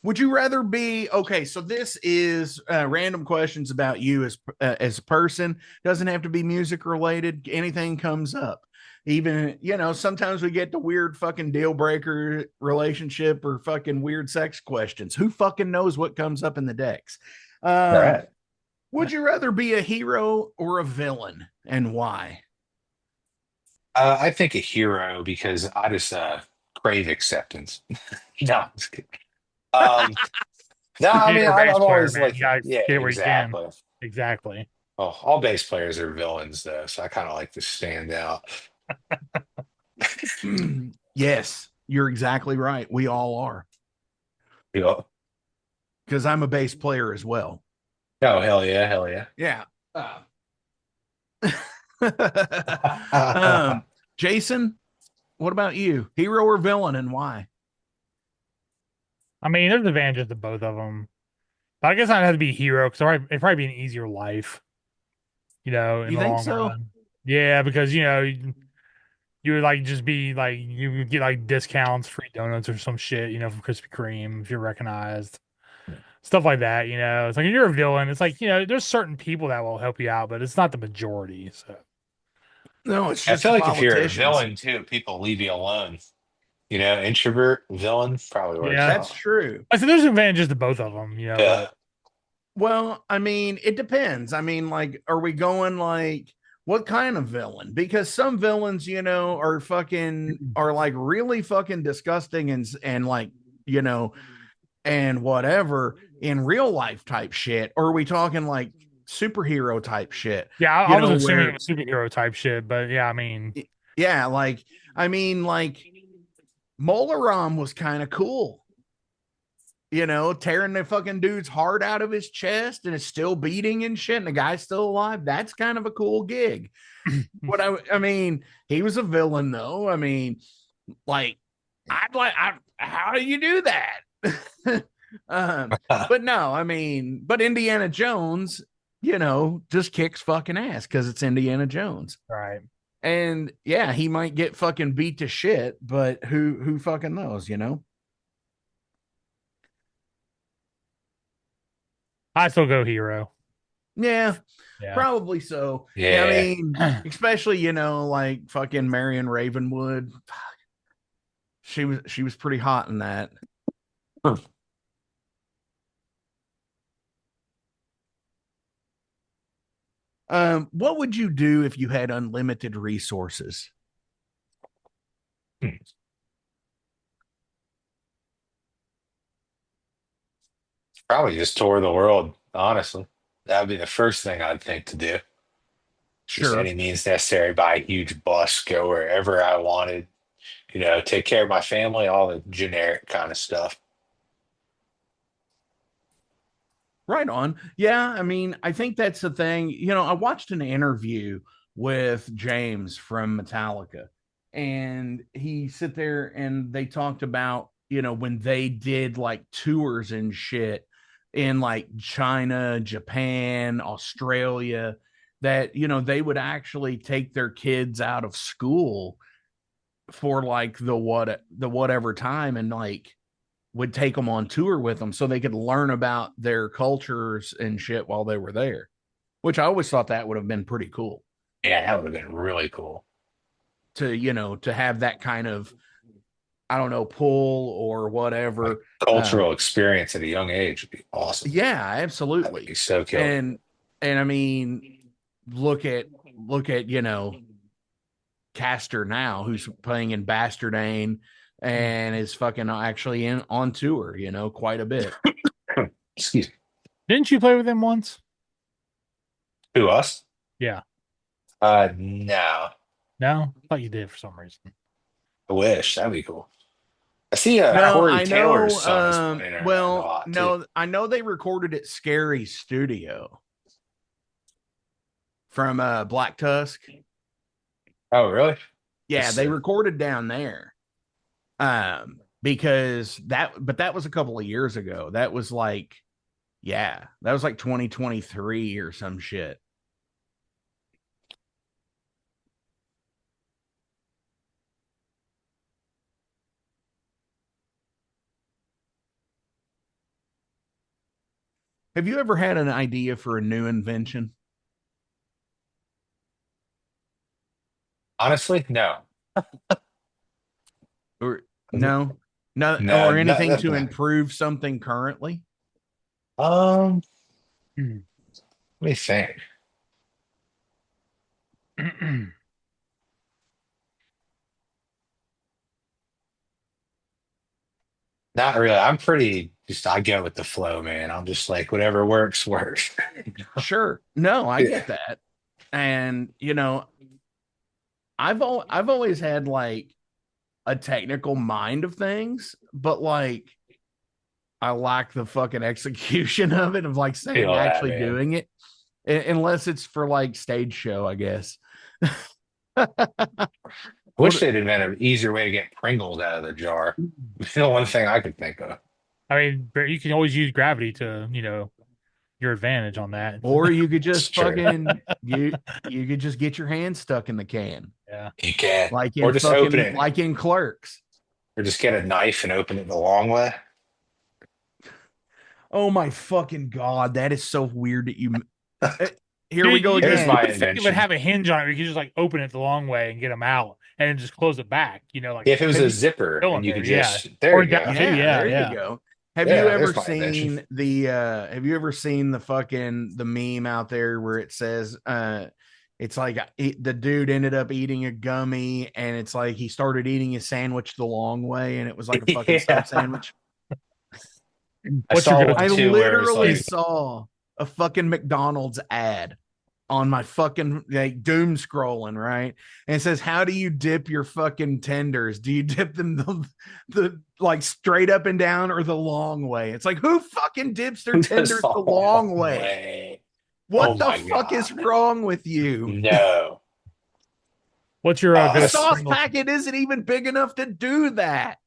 Would you rather be okay? So this is random questions about you as a person. Doesn't have to be music related. Anything comes up. Even sometimes we get the weird fucking deal breaker relationship or fucking weird sex questions. Who fucking knows what comes up in the decks? All Um, right. would you rather be a hero or a villain, and why? I think a hero because I just crave acceptance. No, I'm just kidding. Um, no, I mean You're a bass I'm player, always man. like, You gotta yeah, get it where you can. exactly. Exactly. Oh, all bass players are villains though, so I kind of like to stand out. Yes, you're exactly right. We all are, You know? because I'm a bass player as well. Oh, hell yeah, hell yeah. Yeah. um, Jason, what about you? Hero or villain, and why? I mean, there's advantages to both of them. But I guess I'd have to be a hero because it'd probably be an easier life, in You the think long so? run. Yeah, because you would like just be like you would get like discounts, free donuts or some shit, from Krispy Kreme if you're recognized. Stuff like that, It's like if you're a villain, it's like, there's certain people that will help you out, but it's not the majority. So No, it's I just feel the like if you're a politicians. villain too, people leave you alone. Introvert, villain probably works yeah. That's out. true. I said there's advantages to both of them, Yeah. but Well, I mean, it depends. I mean, like, are we going like what kind of villain? Because some villains, are like really fucking disgusting and like, you know, and whatever in real life type shit. Or are we talking like superhero type shit? yeah, I was assuming it Where was superhero type shit, but yeah, I mean, yeah, like I mean, like Molaram was kind of cool. Tearing the fucking dude's heart out of his chest and it's still beating and shit, and the guy's still alive. That's kind of a cool gig. I mean, he was a villain though. I mean, like, how do you do that? But no, I mean, but Indiana Jones, just kicks fucking ass because it's Indiana Jones. right. And yeah, he might get fucking beat to shit, but who fucking knows? I still go hero. Yeah, Yeah. probably so. Yeah, I Yeah. mean, especially, like fucking Marion Ravenwood. She was pretty hot in that. What would you do if you had unlimited resources? Probably just tour the world, honestly. That would be the first thing I'd think to do. Just Sure. any means necessary, buy a huge bus, go wherever I wanted, take care of my family, all the generic kind of stuff. Right on. Yeah, I mean, I think that's the thing. I watched an interview with James from Metallica, and he sit there and they talked about, when they did like tours and shit in like China, Japan, Australia, that, they would actually take their kids out of school for like the whatever time and like would take them on tour with them so they could learn about their cultures and shit while they were there, which I always thought that would have been pretty cool Yeah, that would have been really cool. to have that kind of, I don't know, pull or Like whatever. cultural experience at a young age would be awesome. Yeah, That would absolutely. be so killer. And I mean, look at Caster now, who's playing in Bastardane and is fucking actually in on tour, quite a bit. Excuse me. Didn't you play with him once? Who, us? Yeah. No. No? I thought you did for some reason. I wish. That'd be cool. I see No, Corey I Taylor's know. son is playing around a Well, lot too. no, I know they recorded at Scary Studio from Black Tusk. Oh, really? Yeah, Let's they see. recorded down there. Because but that was a couple of years ago. That was like, yeah, that was like 2023 or some shit. Have you ever had an idea for a new invention? Honestly, no. Or no, no, No, or anything to no. improve something currently? Um, Hmm. let me think. Not really. I'm pretty just I go with the flow, man. I'm just like whatever works, works. Sure. No, I Yeah. get that. And I've always had like a technical mind of things, but like I lack the fucking execution of it, of like saying Feel that, actually man. doing it, unless it's for like stage show, I guess. Wish What they'd invent an easier way to get Pringles out of the jar. The one thing I could think of. I mean, but you can always use gravity to, your advantage on that. or you could It's just true. fucking you could just get your hand stuck in the can, Yeah. You can. like Or in just open fucking it, like in Clerks. or just get a knife and open it the long way. Oh my fucking god, that is so weird that you. eh, Here we Dude, go Here's again. my you think it would invention. have a hinge on it. You could just like open it the long way and get them out and then just close it back, like If it was Have a you? zipper fill in and you there. could Yeah. just, there Or you go. that too. Yeah, Yeah. there you Yeah. go. Have you Yeah, ever there's my invention. seen the have you ever seen the fucking the meme out there where it says it's like the dude ended up eating a gummy and it's like he started eating his sandwich the long way and it was like a fucking sub Yeah. sandwich. I What's your saw go-to? one I too where it was literally like, saw a fucking McDonald's ad on my fucking like doom scrolling, right? And it says, how do you dip your fucking tenders? Do you dip them the like straight up and down or the long way? It's like, who fucking dips their this tenders the long way? way. Oh What the my fuck is God. wrong with you? No. What's your The go-to sauce Pringles? packet isn't even big enough to do that.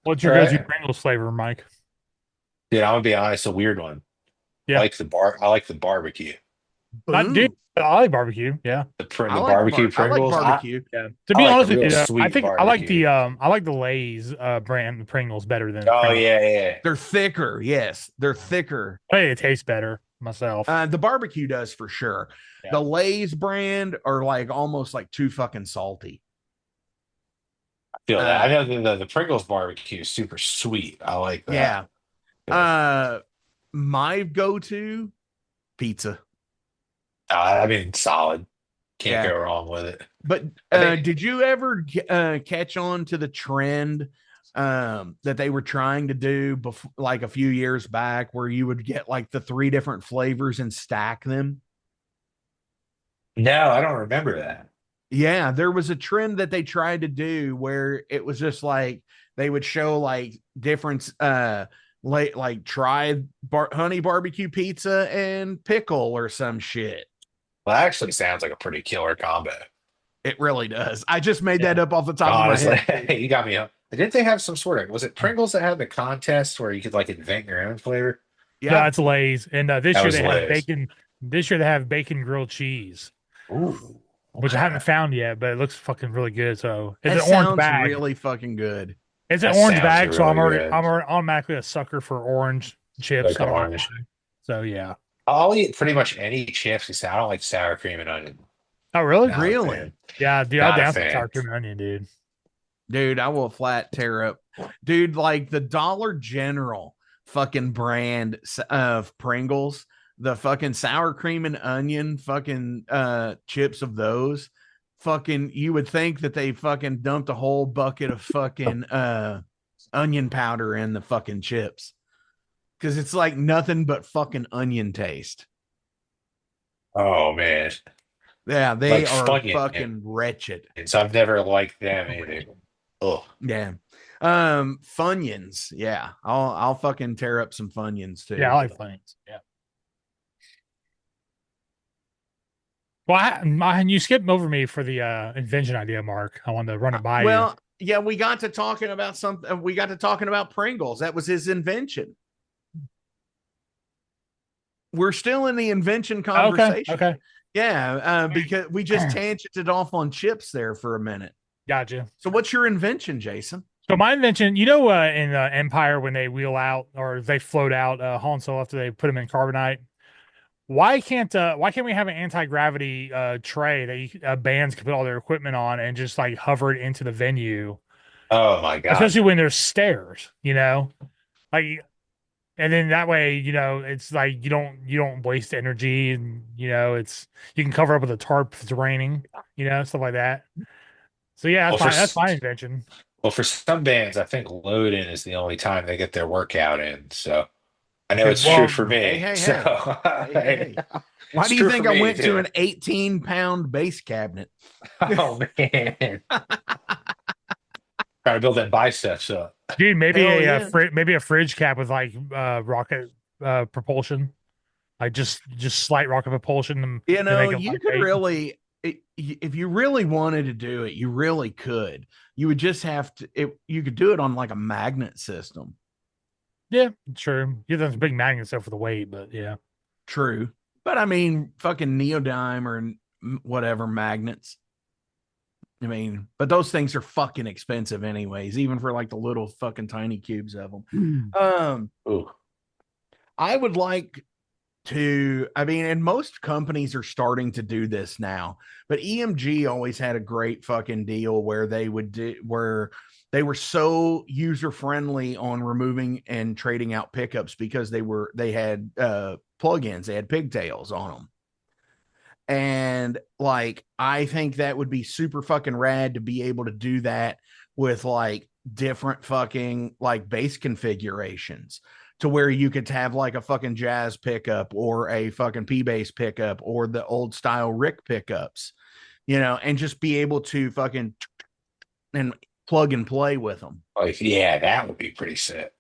What's your go-to Right. Pringles flavor, Mike? Dude, I'm gonna be honest, a weird one. Yeah. I like the barbecue. Not dude. Boom. I like barbecue. Yeah. The barbecue I like Pringles. barbecue. Yeah. To I be like a honest with real you, I sweet think barbecue. I like the Lay's brand Pringles better than Oh Pringles. yeah, yeah. They're thicker. Yes, they're thicker. I think it tastes better myself. The barbecue does for sure. Yeah. The Lay's brand are like almost like too fucking salty. I feel that. I know the Pringles barbecue is super sweet. I like that. Yeah. My go-to pizza. I mean, solid. Can't Yeah. go wrong with it. But I think did you ever catch on to the trend that they were trying to do before, like a few years back, where you would get like the 3 different flavors and stack them? no, I don't remember that. Yeah, there was a trend that they tried to do where it was just like they would show like different like try honey barbecue pizza and pickle or some shit. Well, that actually sounds like a pretty killer combo. It really does. I just made Yeah. that up off the top of my Honestly, head. you got me up. Didn't they have some sort of, was it Pringles that had the contest where you could like invent your own flavor? Yeah, Yeah. it's Lay's, and this That year was they have Lay's. bacon. This year they have bacon grilled cheese, Ooh. which I Okay. haven't found yet, but it looks fucking really good. So it's That an orange sounds bag. really fucking good. It's an That orange sounds bag, so really good. I'm already automatically a sucker for orange chips. Like I don't know orange. why. So yeah. I'll eat pretty much any chips. I don't like sour cream and onion. Oh really? Not a Really? fan. Yeah, dude, I'll Not a down some fan. sour cream and onion, dude. Dude, I will flat tear up. Dude, like the Dollar General fucking brand of Pringles, the fucking sour cream and onion fucking chips of those, fucking you would think that they fucking dumped a whole bucket of fucking onion powder in the fucking chips. Cause it's like nothing but fucking onion taste. Oh man. Yeah, they Like are Funyuns. fucking wretched. So I've never liked them either. Oh, Yeah. Funyuns. Yeah. I'll fucking tear up some Funyuns too. Yeah, I like Funyuns. Yeah. Well, you skipped over me for the invention idea, Mark. I wanted to run it by you. Well, yeah, we got to talking about something. We got to talking about Pringles. That was his invention. We're still in the invention conversation. Okay. Yeah, because we just tangented off on chips there for a minute. Gotcha. So, what's your invention, Jason? So my invention, in Empire when they wheel out or they float out Han Solo after they put him in carbonite, why can't we have an anti-gravity tray that bands can put all their equipment on and just like hover it into the venue, Oh my God. especially when there's stairs, like, and then that way, it's like you don't waste energy, and it's you can cover up with a tarp if it's raining, stuff like that. So yeah, Well, that's my invention. for some bands, I think load in is the only time they get their workout in. So I know it's true Well, for Hey, me. hey, So hey. Hey, hey. Why it's do you true for think I me went to too. an 18-pound base cabinet? Oh man, trying to build that biceps up. dude, maybe Hell a yeah. maybe a fridge cap with like rocket propulsion, like just slight rocket propulsion to make it You could lightweight. really, if you really wanted to do it, you really could. You would just have to, you could do it on like a magnet system. Yeah, true. Yeah, there's big magnets there for the weight, but yeah. True. But I mean, fucking neodyme or whatever magnets. I mean, but those things are fucking expensive anyways, even for like the little fucking tiny cubes of them. Mm. Ooh, I would like to, I mean, and most companies are starting to do this now, but EMG always had a great fucking deal where where they were so user friendly on removing and trading out pickups because they had plugins, they had pigtails on them. And like, I think that would be super fucking rad to be able to do that with like different fucking like bass configurations to where you could have like a fucking jazz pickup or a fucking P bass pickup or the old style Rick pickups, and just be able to fucking and plug and play with them. like yeah, that would be pretty sick.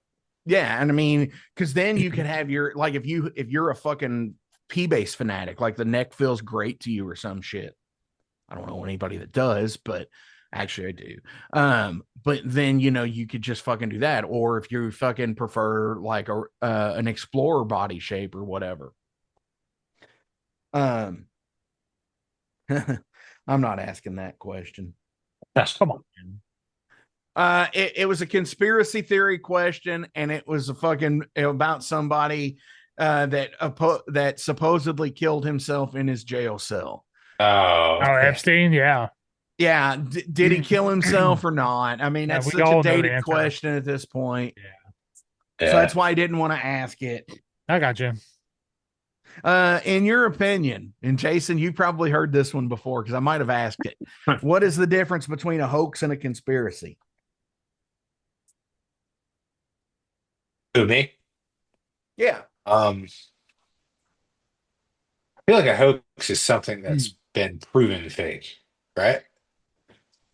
Yeah, and I mean, because then you could have your like if you're a fucking P bass fanatic, like the neck feels great to you or some shit. I don't know anybody that does, but actually I do. But then you could just fucking do that, or if you fucking prefer like an explorer body shape or whatever. Um, I'm not asking that question. Come on. It was a conspiracy theory question, and it was a fucking about somebody that supposedly killed himself in his jail cell. Oh, Oh, okay. Epstein, yeah. Yeah, did he kill himself or not? I mean, Yeah, that's we such a all know the dated answer. question at this point. Yeah, So that's Yeah. why I didn't want to ask it. I got you. In your opinion, and Jason, you probably heard this one before because I might have asked it. What is the difference between a hoax and a conspiracy? Who, me? Yeah. I feel like a hoax is something that's been proven fake, right?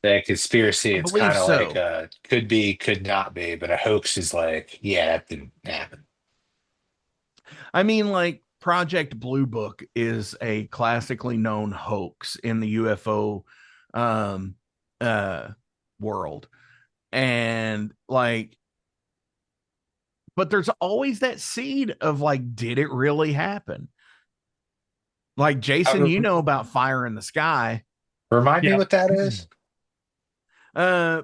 The conspiracy, I it's believe kind of like so. could be, could not be, but a hoax is like, yeah, that didn't happen. I mean, like Project Blue Book is a classically known hoax in the UFO um, uh, world. And like, but there's always that seed of like, did it really happen? Like, Jason, Uh, about Fire in the Sky. Remind me Yeah. what that is?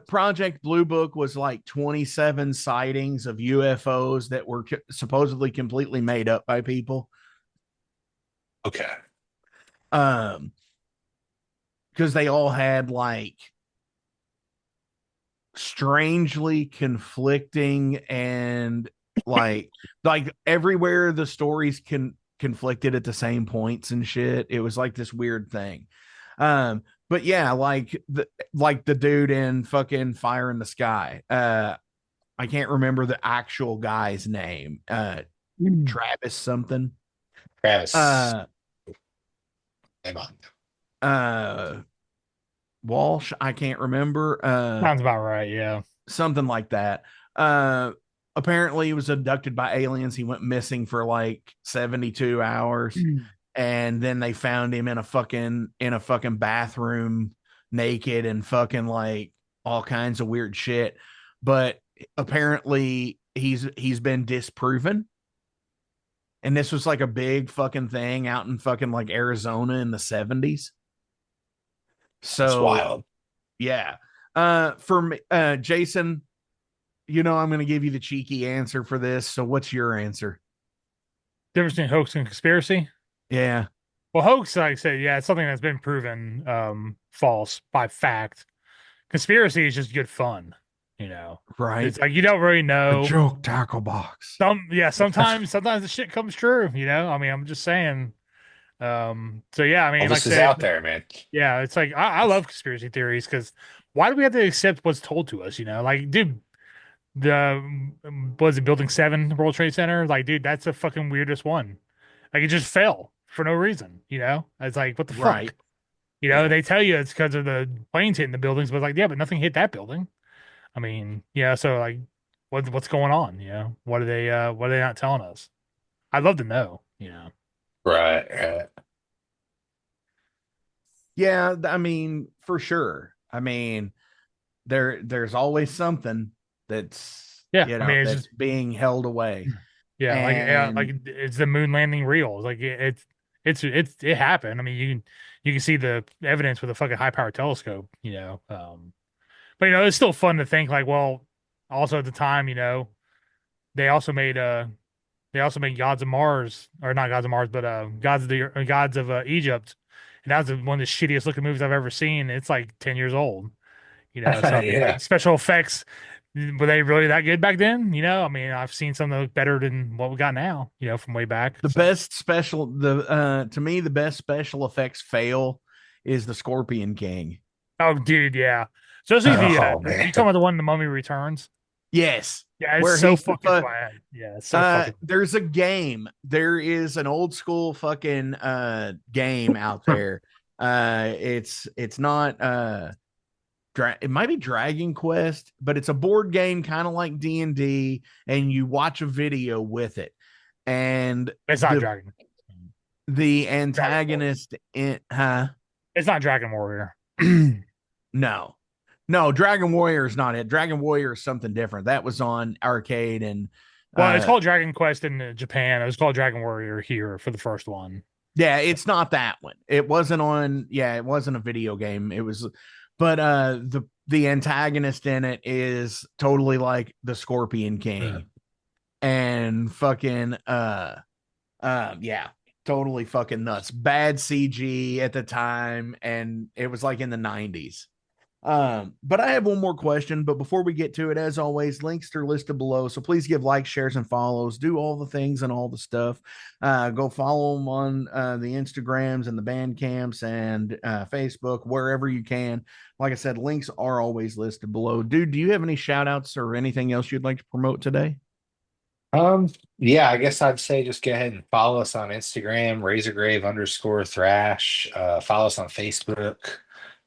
Project Blue Book was like 27 sightings of UFOs that were supposedly completely made up by people. Okay. Um, because they all had like strangely conflicting and like everywhere the stories conflicted at the same points and shit. It was like this weird thing. But yeah, like the dude in fucking Fire in the Sky. I can't remember the actual guy's name. Travis something. Travis. Uh Hang on. uh Walsh, I can't remember. Sounds about right. Yeah. Something like that. Uh Apparently he was abducted by aliens. He went missing for like 72 hours. And then they found him in a fucking bathroom naked and fucking like all kinds of weird shit. But apparently he's been disproven. And this was like a big fucking thing out in fucking like Arizona in the 70s. That's So wild. yeah. For me, Jason, I'm going to give you the cheeky answer for this. So what's your answer? Difference between hoax and conspiracy. Yeah, Well, hoax, like I said, yeah, it's something that's been proven false by fact. Conspiracy is just good fun, you know. right. It's like you don't really A know. joke tackle box. Sometimes the shit comes true, you know. I mean, I'm just saying. So yeah, I All mean, like I this is said, out there, man. yeah, it's like I love conspiracy theories because why do we have to accept what's told to us, you know? Like, dude, the was it Building 7 World Trade Center? Like, dude, that's the fucking weirdest one. Like it just fell for no reason, you know? It's like, what the Right. fuck? You know, they tell you it's because of the planes hitting the buildings, but like, yeah, but nothing hit that building. I mean, yeah, so like what's going on? You know, what are they not telling us? I'd love to know, you know. Right, right. Yeah, I mean, for sure. I mean, there's always something that's, Yeah, I mean it's that's just being held away. yeah, And like it's the moon landing real. Like it happened. I mean you can see the evidence with a fucking high power telescope, you know. But you know, it's still fun to think like, well, also at the time, you know, they also made Gods of Mars, or not Gods of Mars, but Gods of Egypt, and that was one of the shittiest looking movies I've ever seen. It's like 10 years old, you know. So I mean, Yeah. like special effects, were they really that good back then? You know, I mean, I've seen some that look better than what we got now, you know, from way back. the So best special the to me the best special effects fail is the Scorpion King. oh, dude, yeah. Especially Oh you man. talking about the one The Mummy Returns? Yes. Yeah, it's Where so he's fucking bad. Yeah, it's so fucking. there's a game. There is an old school fucking game out there. It's not it might be Dragon Quest, but it's a board game kind of like D&D, and you watch a video with it. And It's not Dragon. the Dragon Warrior. antagonist in It's not Dragon Warrior. no. No, Dragon Warrior is not it. Dragon Warrior is something different. That was on arcade and Well, it's uh called Dragon Quest in Japan. It was called Dragon Warrior here for the first one. yeah, it's not that one. It wasn't on, yeah, it wasn't a video game. It was, but the antagonist in it is totally like the Scorpion Yeah. King. And fucking yeah, totally fucking nuts. Bad CG at the time, and it was like in the 90s. But I have one more question. But before we get to it, as always, links are listed below. So please give likes, shares, and follows. Do all the things and all the stuff. Go follow them on the Instagrams and the Bandcamps and Facebook, wherever you can. Like I said, links are always listed below. Dude, do you have any shout outs or anything else you'd like to promote today? Yeah, I guess I'd say just go ahead and follow us on Instagram, Razorgrave_thrash. Follow us on Facebook.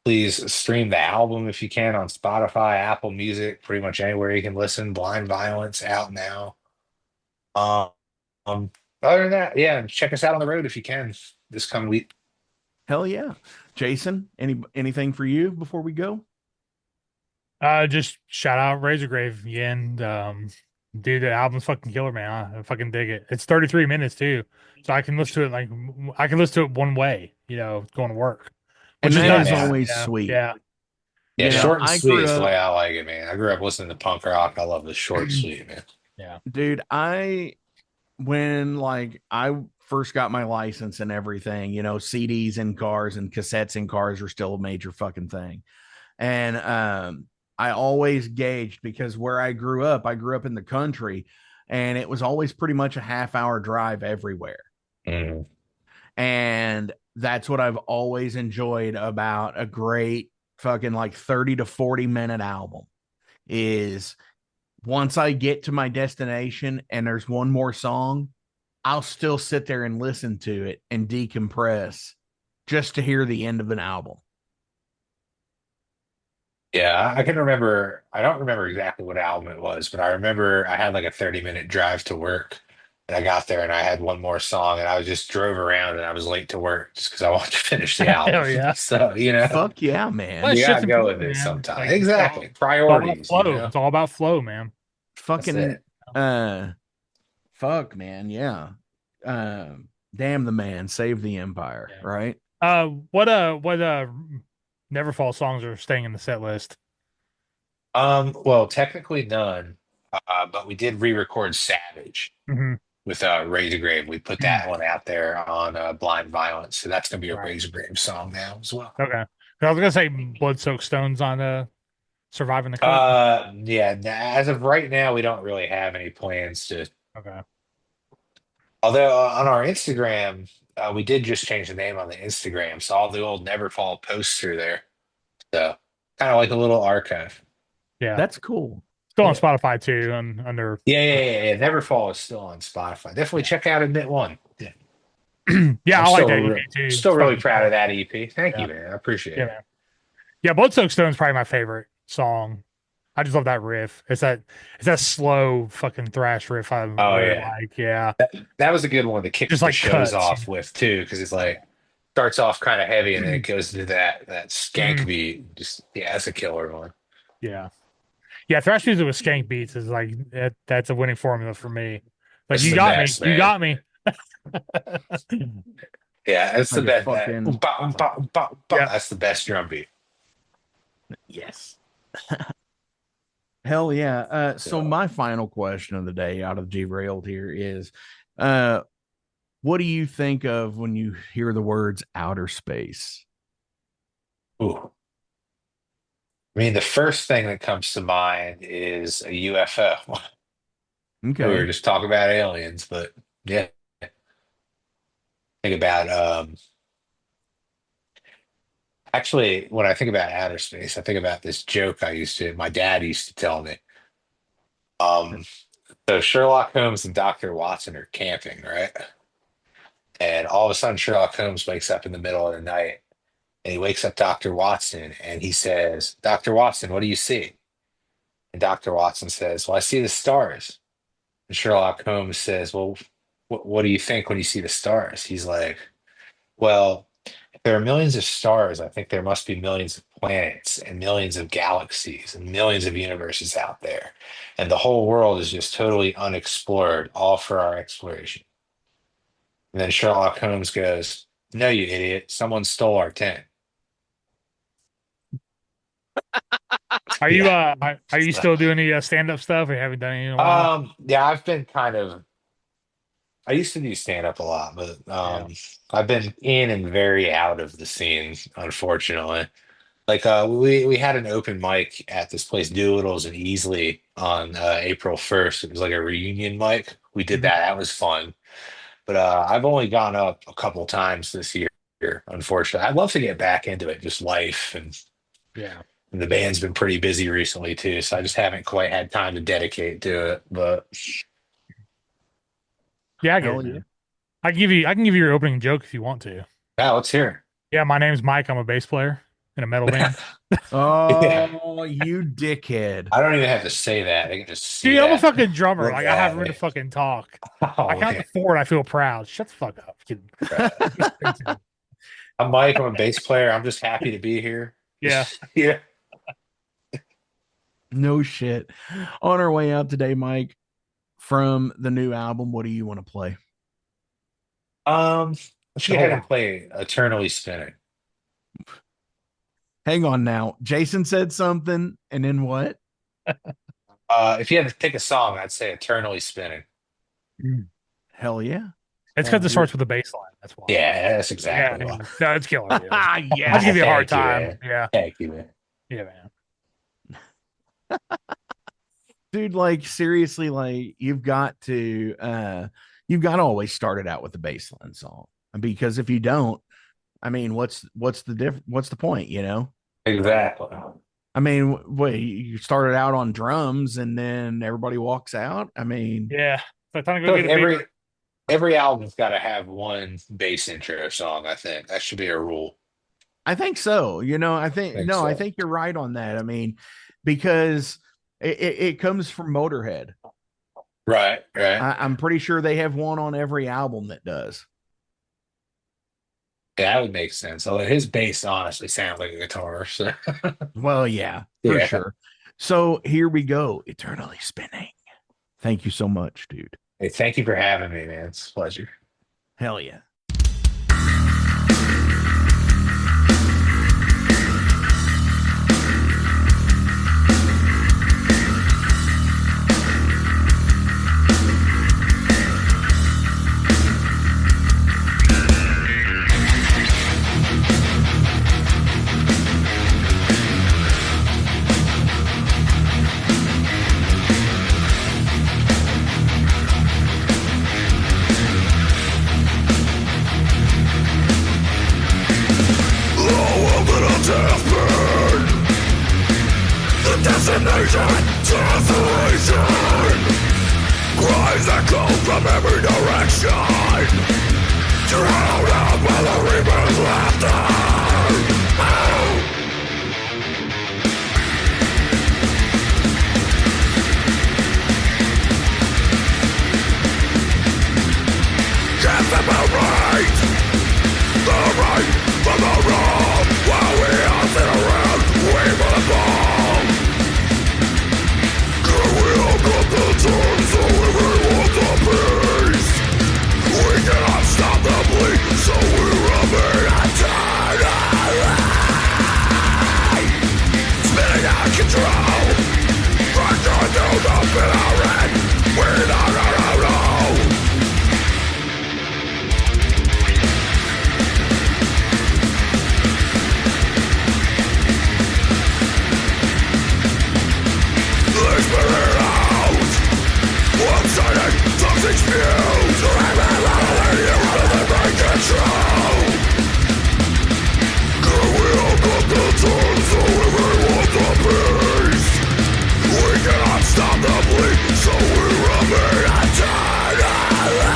Please stream the album if you can on Spotify, Apple Music, pretty much anywhere you can listen. Blind Violence out now. Um, Other than that, yeah, and check us out on the road if you can this coming week. Hell yeah. Jason, anything for you before we go? Just shout out Razorgrave again. Dude, the album's fucking killer, man. I fucking dig it. It's 33 minutes too, so I can listen to it I can listen to it one way, you know, going to work, And which is that nice. is Yeah. always Yeah, sweet. yeah, Yeah, You know, short and I sweet grew is the up, way I like it, man. I grew up listening to punk rock. I love the short, sweet, man. yeah. dude, when like I first got my license and everything, CDs in cars and cassettes in cars are still a major fucking thing. And I always gauged, because where I grew up in the country, and it was always pretty much a half-hour drive everywhere. Mhm. And that's what I've always enjoyed about a great fucking like 30 to 40-minute album is once I get to my destination and there's one more song, I'll still sit there and listen to it and decompress just to hear the end of an album. Yeah, I can remember. I don't remember exactly what album it was, but I remember I had like a 30-minute drive to work. And I got there and I had one more song and I was just drove around and I was late to work just because I wanted to finish the album. Hell yeah. So, Fuck yeah, Well, man. that you shit's gotta go with important, it man. sometime. Like Exactly. it's all about Priorities, flow. It's all about flow, man. That's Fucking it. fuck, man. Yeah. Damn the man, save the empire, Yeah. right? What NeverFall songs are staying in the set list? Well, technically none. But we did re-record Savage Hmm. with Razorgrave. We put that one out there on Blind Violence, so that's gonna be a Right. Razorgrave song now as well. Okay. I was gonna say Blood Soaked Stones on Surviving the Cut. Yeah. As of right now, we don't really have any plans to. Okay. Although on our Instagram, we did just change the name on the Instagram, so all the old NeverFall posts are there. So kind of like a little archive. Yeah. That's cool. Still on Yeah. Spotify too, under. Yeah. NeverFall is still on Spotify. Definitely check out Admit One. Yeah. Yeah, I'm I like still that re- EP too. still It's really fucking proud cool. of that EP. Thank Yeah. you, man. I appreciate Yeah, it. man. Yeah, Blood Soaked Stone is probably my favorite song. I just love that riff. It's that slow fucking thrash riff I Oh really yeah, like. Yeah. that was a good one to kick Just the like shows cuts. off with too, because it's like starts off kind of heavy and then it goes to that skank Mhm. beat. Just yeah, that's a killer one. Yeah. Yeah, thrash music with skank beats is like that's a winning formula for me. Like It's you the got best, me. You man. got me. Yeah, it's the Like a best. fucking Yeah. That's the best drum beat. yes. Hell yeah. So So, my final question of the day out of Derailed here is what do you think of when you hear the words outer space? ooh. I mean, the first thing that comes to mind is a UFO. We were Okay. just talking about aliens, but yeah, think about actually when I think about outer space, I think about this joke my dad used to tell me. Um, so Sherlock Holmes and Dr. Watson are camping, right? And all of a sudden Sherlock Holmes wakes up in the middle of the night and he wakes up Dr. Watson and he says, Dr. Watson, what do you see? And Dr. Watson says, well, I see the stars. And Sherlock Holmes says, well, what do you think when you see the stars? He's like, well, if there are millions of stars, I think there must be millions of planets and millions of galaxies and millions of universes out there. And the whole world is just totally unexplored, all for our exploration. And then Sherlock Holmes goes, no, you idiot. Someone stole our tent. Are you Yeah. are you still doing the stand up stuff? Or you haven't done it in a while? Yeah, I've been kind of I used to do stand up a lot, but Yeah. I've been in and very out of the scene, unfortunately. Like we had an open mic at this place, Doolittle's in Easley on April 1st. It was like a reunion mic. We did Mhm. that. That was fun. But I've only gone up a couple times this year, unfortunately. I'd love to get back into it, just life Yeah. and the band's been pretty busy recently too, so I just haven't quite had time to dedicate to it. But Yeah, I get it, Hell yeah. man. I can give you your opening joke if you want to. yeah, let's hear Yeah, my name's Mike. I'm a bass player in a metal band. it. Yeah. Oh, you dickhead. I don't even have to say that. I can just see Dude, I'm a that. fucking drummer. Look Like I at have room to me. fucking talk. Oh, I count man. to 4 and I feel proud. Shut the fuck up. Kidding. I'm Mike. I'm a bass player. I'm just happy to be here. Yeah. Yeah. No shit. On our way out today, Mike, from the new album, what do you want to play? Let's go ahead and play Eternally Spinning. Hang on now. Jason said something, and then what? If you had to pick a song, I'd say Eternally Spinning. Hell yeah. It's because it starts with a bass line. That's why. Yeah, that's Yeah. exactly why. No, it's killer. Dude. Ah, I'll yeah. give you a hard Thank you, time. man. Yeah. Thank you, man. Yeah, man. Dude, like seriously, like you've got to always start it out with the baseline song. Because if you don't, I mean, what's the point, you know? Exactly. I mean, wait, you started out on drums and then everybody walks out. I mean, Yeah. So time to So go get a beer. every album's got to have one bass intro song. I think that should be a rule. I think so. You know, I think Think no, I so. think you're right on that. I mean, because it comes from Motorhead. Right. I'm pretty sure they have one on every album that does. Yeah, that would make sense. Although his bass honestly sounds like a guitar. So Well, yeah, for Yeah. sure. So here we go, Eternally Spinning. Thank you so much, dude. hey, thank you for having me, man. It's a pleasure. Hell yeah. Cries that go from every direction, drowned out by the reaper's laughter. Can't separate the right from the wrong, while we all sit around waiting for the ball. Can we all got the time so everyone the peace? We cannot stop the bleed, so we remain eternally spinning out of control, fractured through the bitter end. We're not alone. Spirit out, one-sided toxic spews, irregularity rather than break control. Can we all got the time so everyone the peace? We cannot stop the bleed, so we remain eternally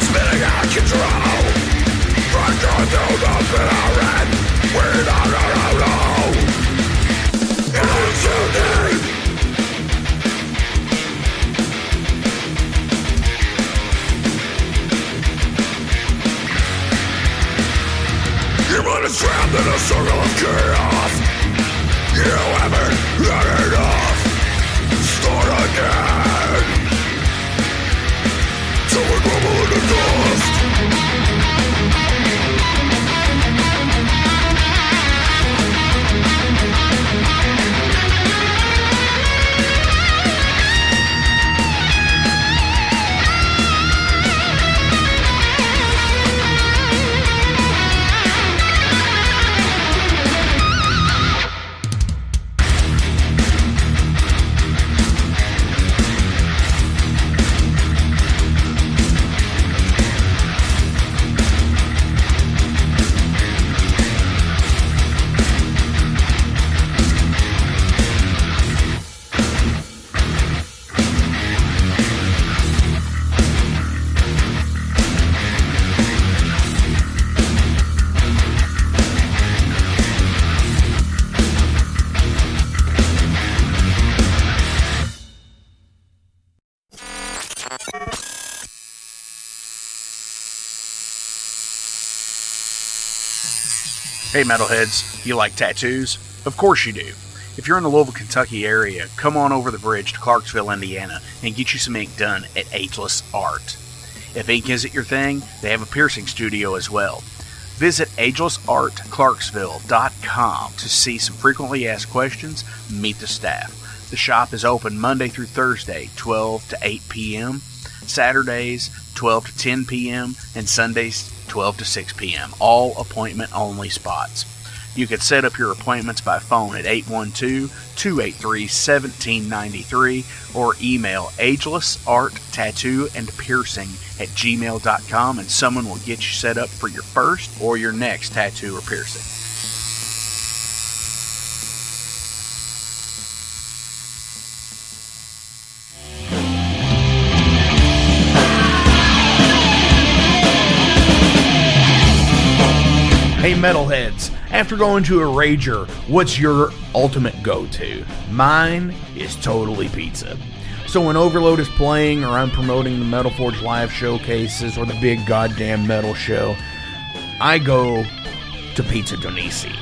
spinning out of control, fractured through the bitter end. We're not alone. Your mind is trapped in a circle of chaos. You haven't had enough. Start again till we crumble into dust. Hey metalheads, you like tattoos? Of course you do. If you're in the Louisville, Kentucky area, come on over the bridge to Clarksville, Indiana, and get you some ink done at Ageless Art. If ink isn't your thing, they have a piercing studio as well. Visit agelessartclarksville.com to see some frequently asked questions, meet the staff. The shop is open Monday through Thursday, 12 to 8 p.m., Saturdays, 12 to 10 p.m., and Sundays, 12 to 6 p.m., all appointment-only spots. You can set up your appointments by phone at 812-283-1793 or email agelessarttatooandpiercing@gmail.com and someone will get you set up for your first or your next tattoo or piercing. Hey metalheads, after going to a rager, what's your ultimate go-to? Mine is totally pizza. So when Overload is playing or I'm promoting the Metal Forge live showcases or the big goddamn metal show, I go to Pizza Donisi.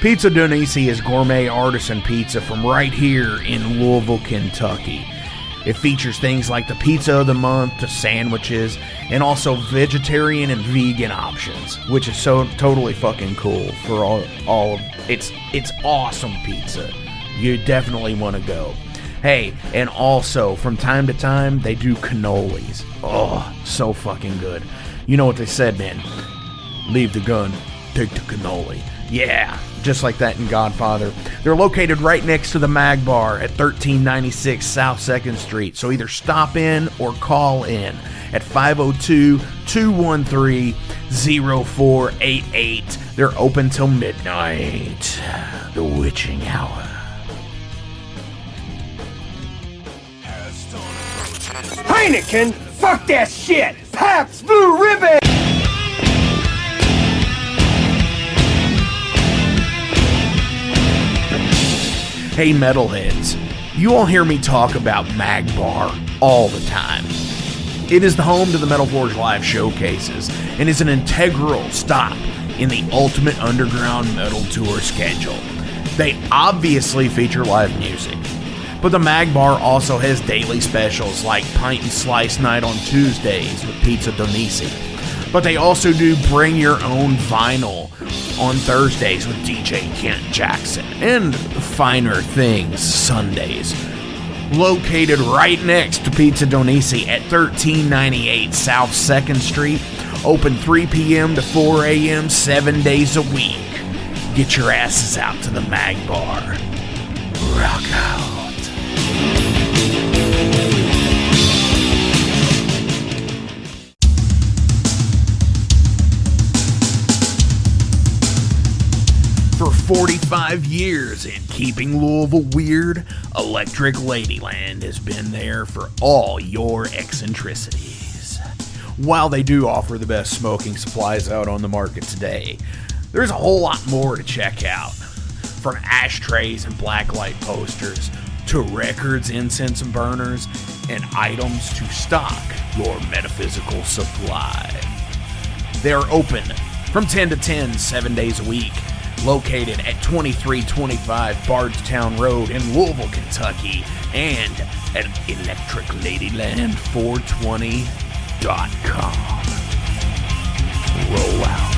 Pizza Donisi is gourmet artisan pizza from right here in Louisville, Kentucky. It features things like the pizza of the month, the sandwiches, and also vegetarian and vegan options, which is so totally fucking cool for all of it's awesome pizza. You definitely want to go. Hey, and also from time to time they do cannolis. Oh, so fucking good. You know what they said, man? Leave the gun, take the cannoli. Yeah, just like that in Godfather. They're located right next to the Mag Bar at 1396 South 2nd Street. So either stop in or call in at 502-213-0488. They're open till midnight. The witching hour. Heineken? Fuck that shit! Pabst Blue Ribbon! Hey metalheads, you all hear me talk about Magbar all the time. It is the home to the Metal Forge Live showcases and is an integral stop in the Ultimate Underground Metal Tour schedule. They obviously feature live music, but the Magbar also has daily specials like Pint and Slice Night on Tuesdays with Pizza Donisi. But they also do Bring Your Own Vinyl on Thursdays with DJ Kent Jackson and Finer Things Sundays. Located right next to Pizza Donisi at 1398 South 2nd Street, open 3 p.m. to 4 a.m. 7 days a week. Get your asses out to the Magbar. Rock out. For 45 years in keeping Louisville weird, Electric Ladyland has been there for all your eccentricities. While they do offer the best smoking supplies out on the market today, there's a whole lot more to check out. From ashtrays and blacklight posters, to records, incense and burners, and items to stock your metaphysical supply. They're open from 10 to 10, 7 days a week, located at 2325 Bardstown Road in Louisville, Kentucky, and at electricladyland420.com. Roll out.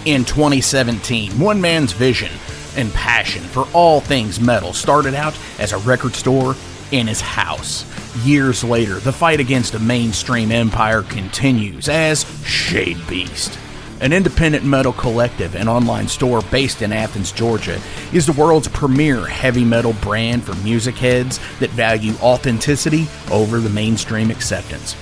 In 2017, one man's vision and passion for all things metal started out as a record store in his house. Years later, the fight against a mainstream empire continues as Shade Beast. An independent metal collective and online store based in Athens, Georgia, is the world's premier heavy metal brand for music heads that value authenticity over the mainstream acceptance.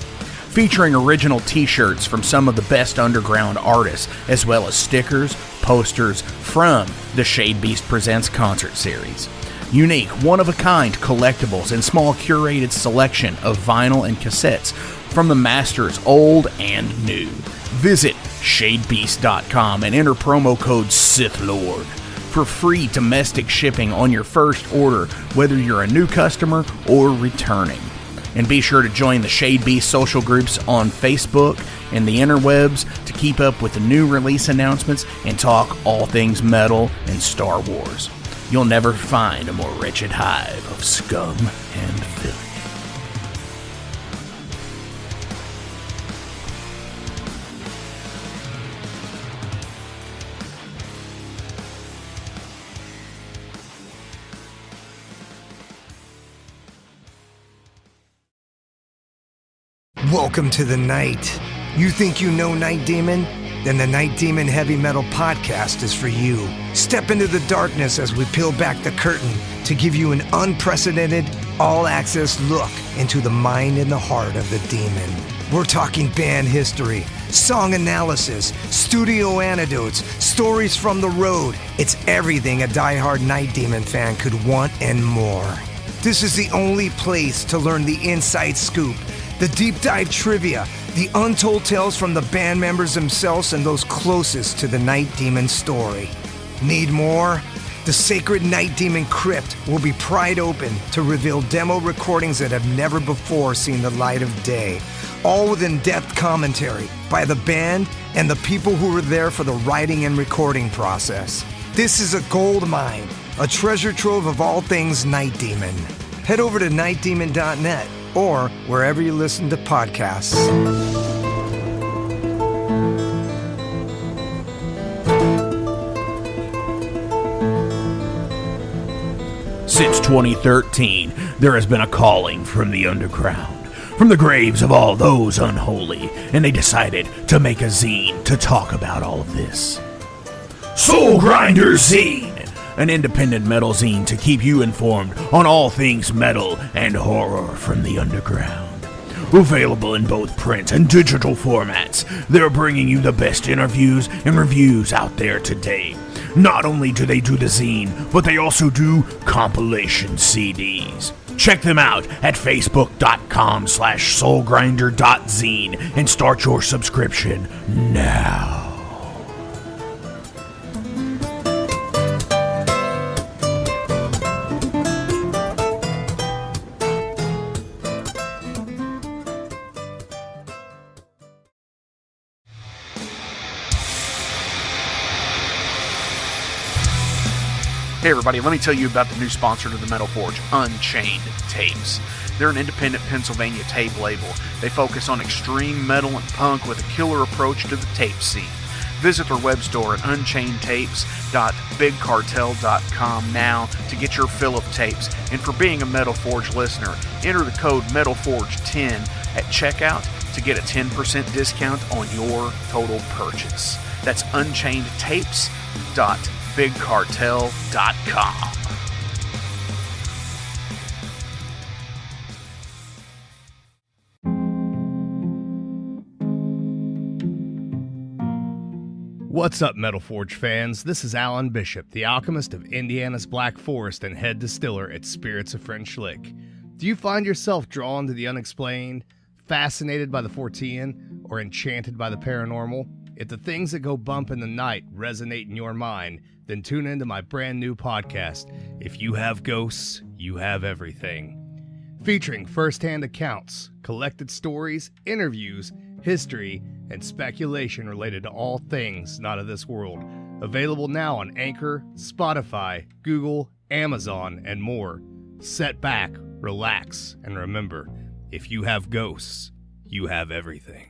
Featuring original t-shirts from some of the best underground artists, as well as stickers, posters from the Shade Beast Presents concert series. Unique, one-of-a-kind collectibles and small curated selection of vinyl and cassettes from the masters old and new. Visit shadebeast.com and enter promo code SithLord for free domestic shipping on your first order, whether you're a new customer or returning. And be sure to join the Shade Beast social groups on Facebook and the interwebs to keep up with the new release announcements and talk all things metal and Star Wars. You'll never find a more wretched hive of scum and filth. Welcome to the night. You think you know Night Demon? Then the Night Demon Heavy Metal Podcast is for you. Step into the darkness as we peel back the curtain to give you an unprecedented, all-access look into the mind and the heart of the demon. We're talking band history, song analysis, studio anecdotes, stories from the road. It's everything a diehard Night Demon fan could want and more. This is the only place to learn the inside scoop, the deep dive trivia, the untold tales from the band members themselves and those closest to the Night Demon story. Need more? The Sacred Night Demon Crypt will be pried open to reveal demo recordings that have never before seen the light of day, all with in-depth commentary by the band and the people who were there for the writing and recording process. This is a gold mine, a treasure trove of all things Night Demon. Head over to nightdemon.net or wherever you listen to podcasts. Since 2013, there has been a calling from the underground, from the graves of all those unholy, and they decided to make a zine to talk about all of this. Soul Grinder Zine, an independent metal zine to keep you informed on all things metal and horror from the underground. Available in both print and digital formats, they're bringing you the best interviews and reviews out there today. Not only do they do the zine, but they also do compilation CDs. Check them out at facebook.com/soulgrinder.zine and start your subscription now. Hey everybody, let me tell you about the new sponsor to the Metal Forge, Unchained Tapes. They're an independent Pennsylvania tape label. They focus on extreme metal and punk with a killer approach to the tape scene. Visit their web store at unchainedtapes.bigcartel.com now to get your fill of tapes. And for being a Metal Forge listener, enter the code METALFORGE10 at checkout to get a 10% discount on your total purchase. That's unchainedtapes.bigcartel.com. What's up, Metal Forge fans? This is Alan Bishop, the alchemist of Indiana's Black Forest and head distiller at Spirits of French Lick. Do you find yourself drawn to the unexplained, fascinated by the Fortean, or enchanted by the paranormal? If the things that go bump in the night resonate in your mind, then tune into my brand new podcast, If You Have Ghosts, You Have Everything. Featuring first-hand accounts, collected stories, interviews, history, and speculation related to all things not of this world. Available now on Anchor, Spotify, Google, Amazon, and more. Set back, relax, and remember, if you have ghosts, you have everything.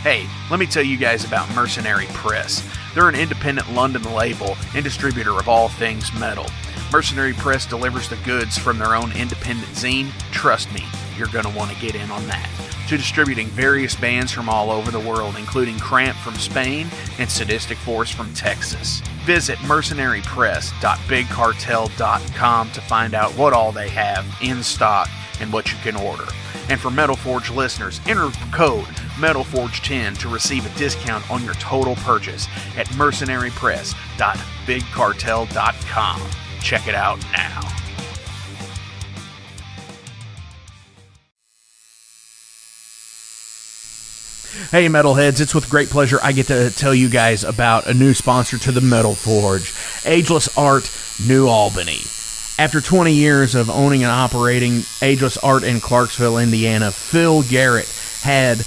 Hey, let me tell you guys about Mercenary Press. They're an independent London label and distributor of all things metal. Mercenary Press delivers the goods from their own independent zine. Trust me, you're going to want to get in on that. To distributing various bands from all over the world, including Cramp from Spain and Sadistic Force from Texas. Visit mercenarypress.bigcartel.com to find out what all they have in stock and what you can order. And for Metal Forge listeners, enter code METALFORGE10 to receive a discount on your total purchase at mercenarypress.bigcartel.com. Check it out now. Hey Metalheads, it's with great pleasure I get to tell you guys about a new sponsor to the Metal Forge, Ageless Art, New Albany. After 20 years of owning and operating Ageless Art in Clarksville, Indiana, Phil Garrett had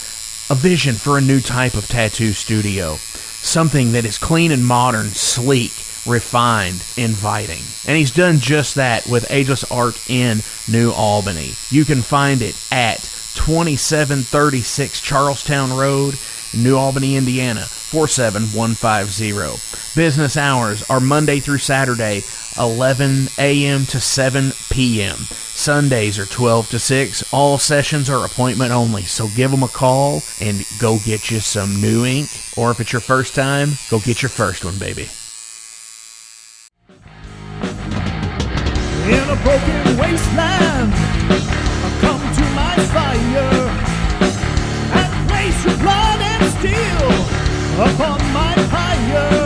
a vision for a new type of tattoo studio. Something that is clean and modern, sleek, refined, inviting. And he's done just that with Ageless Art in New Albany. You can find it at 2736 Charlestown Road, New Albany, Indiana, 47150. Business hours are Monday through Saturday, 11 a.m. to 7 p.m. Sundays are 12 to 6. All sessions are appointment only, so give them a call and go get you some new ink. Or if it's your first time, go get your first one, baby. In a broken wasteland, come to my fire and place your blood and steel upon my pyre.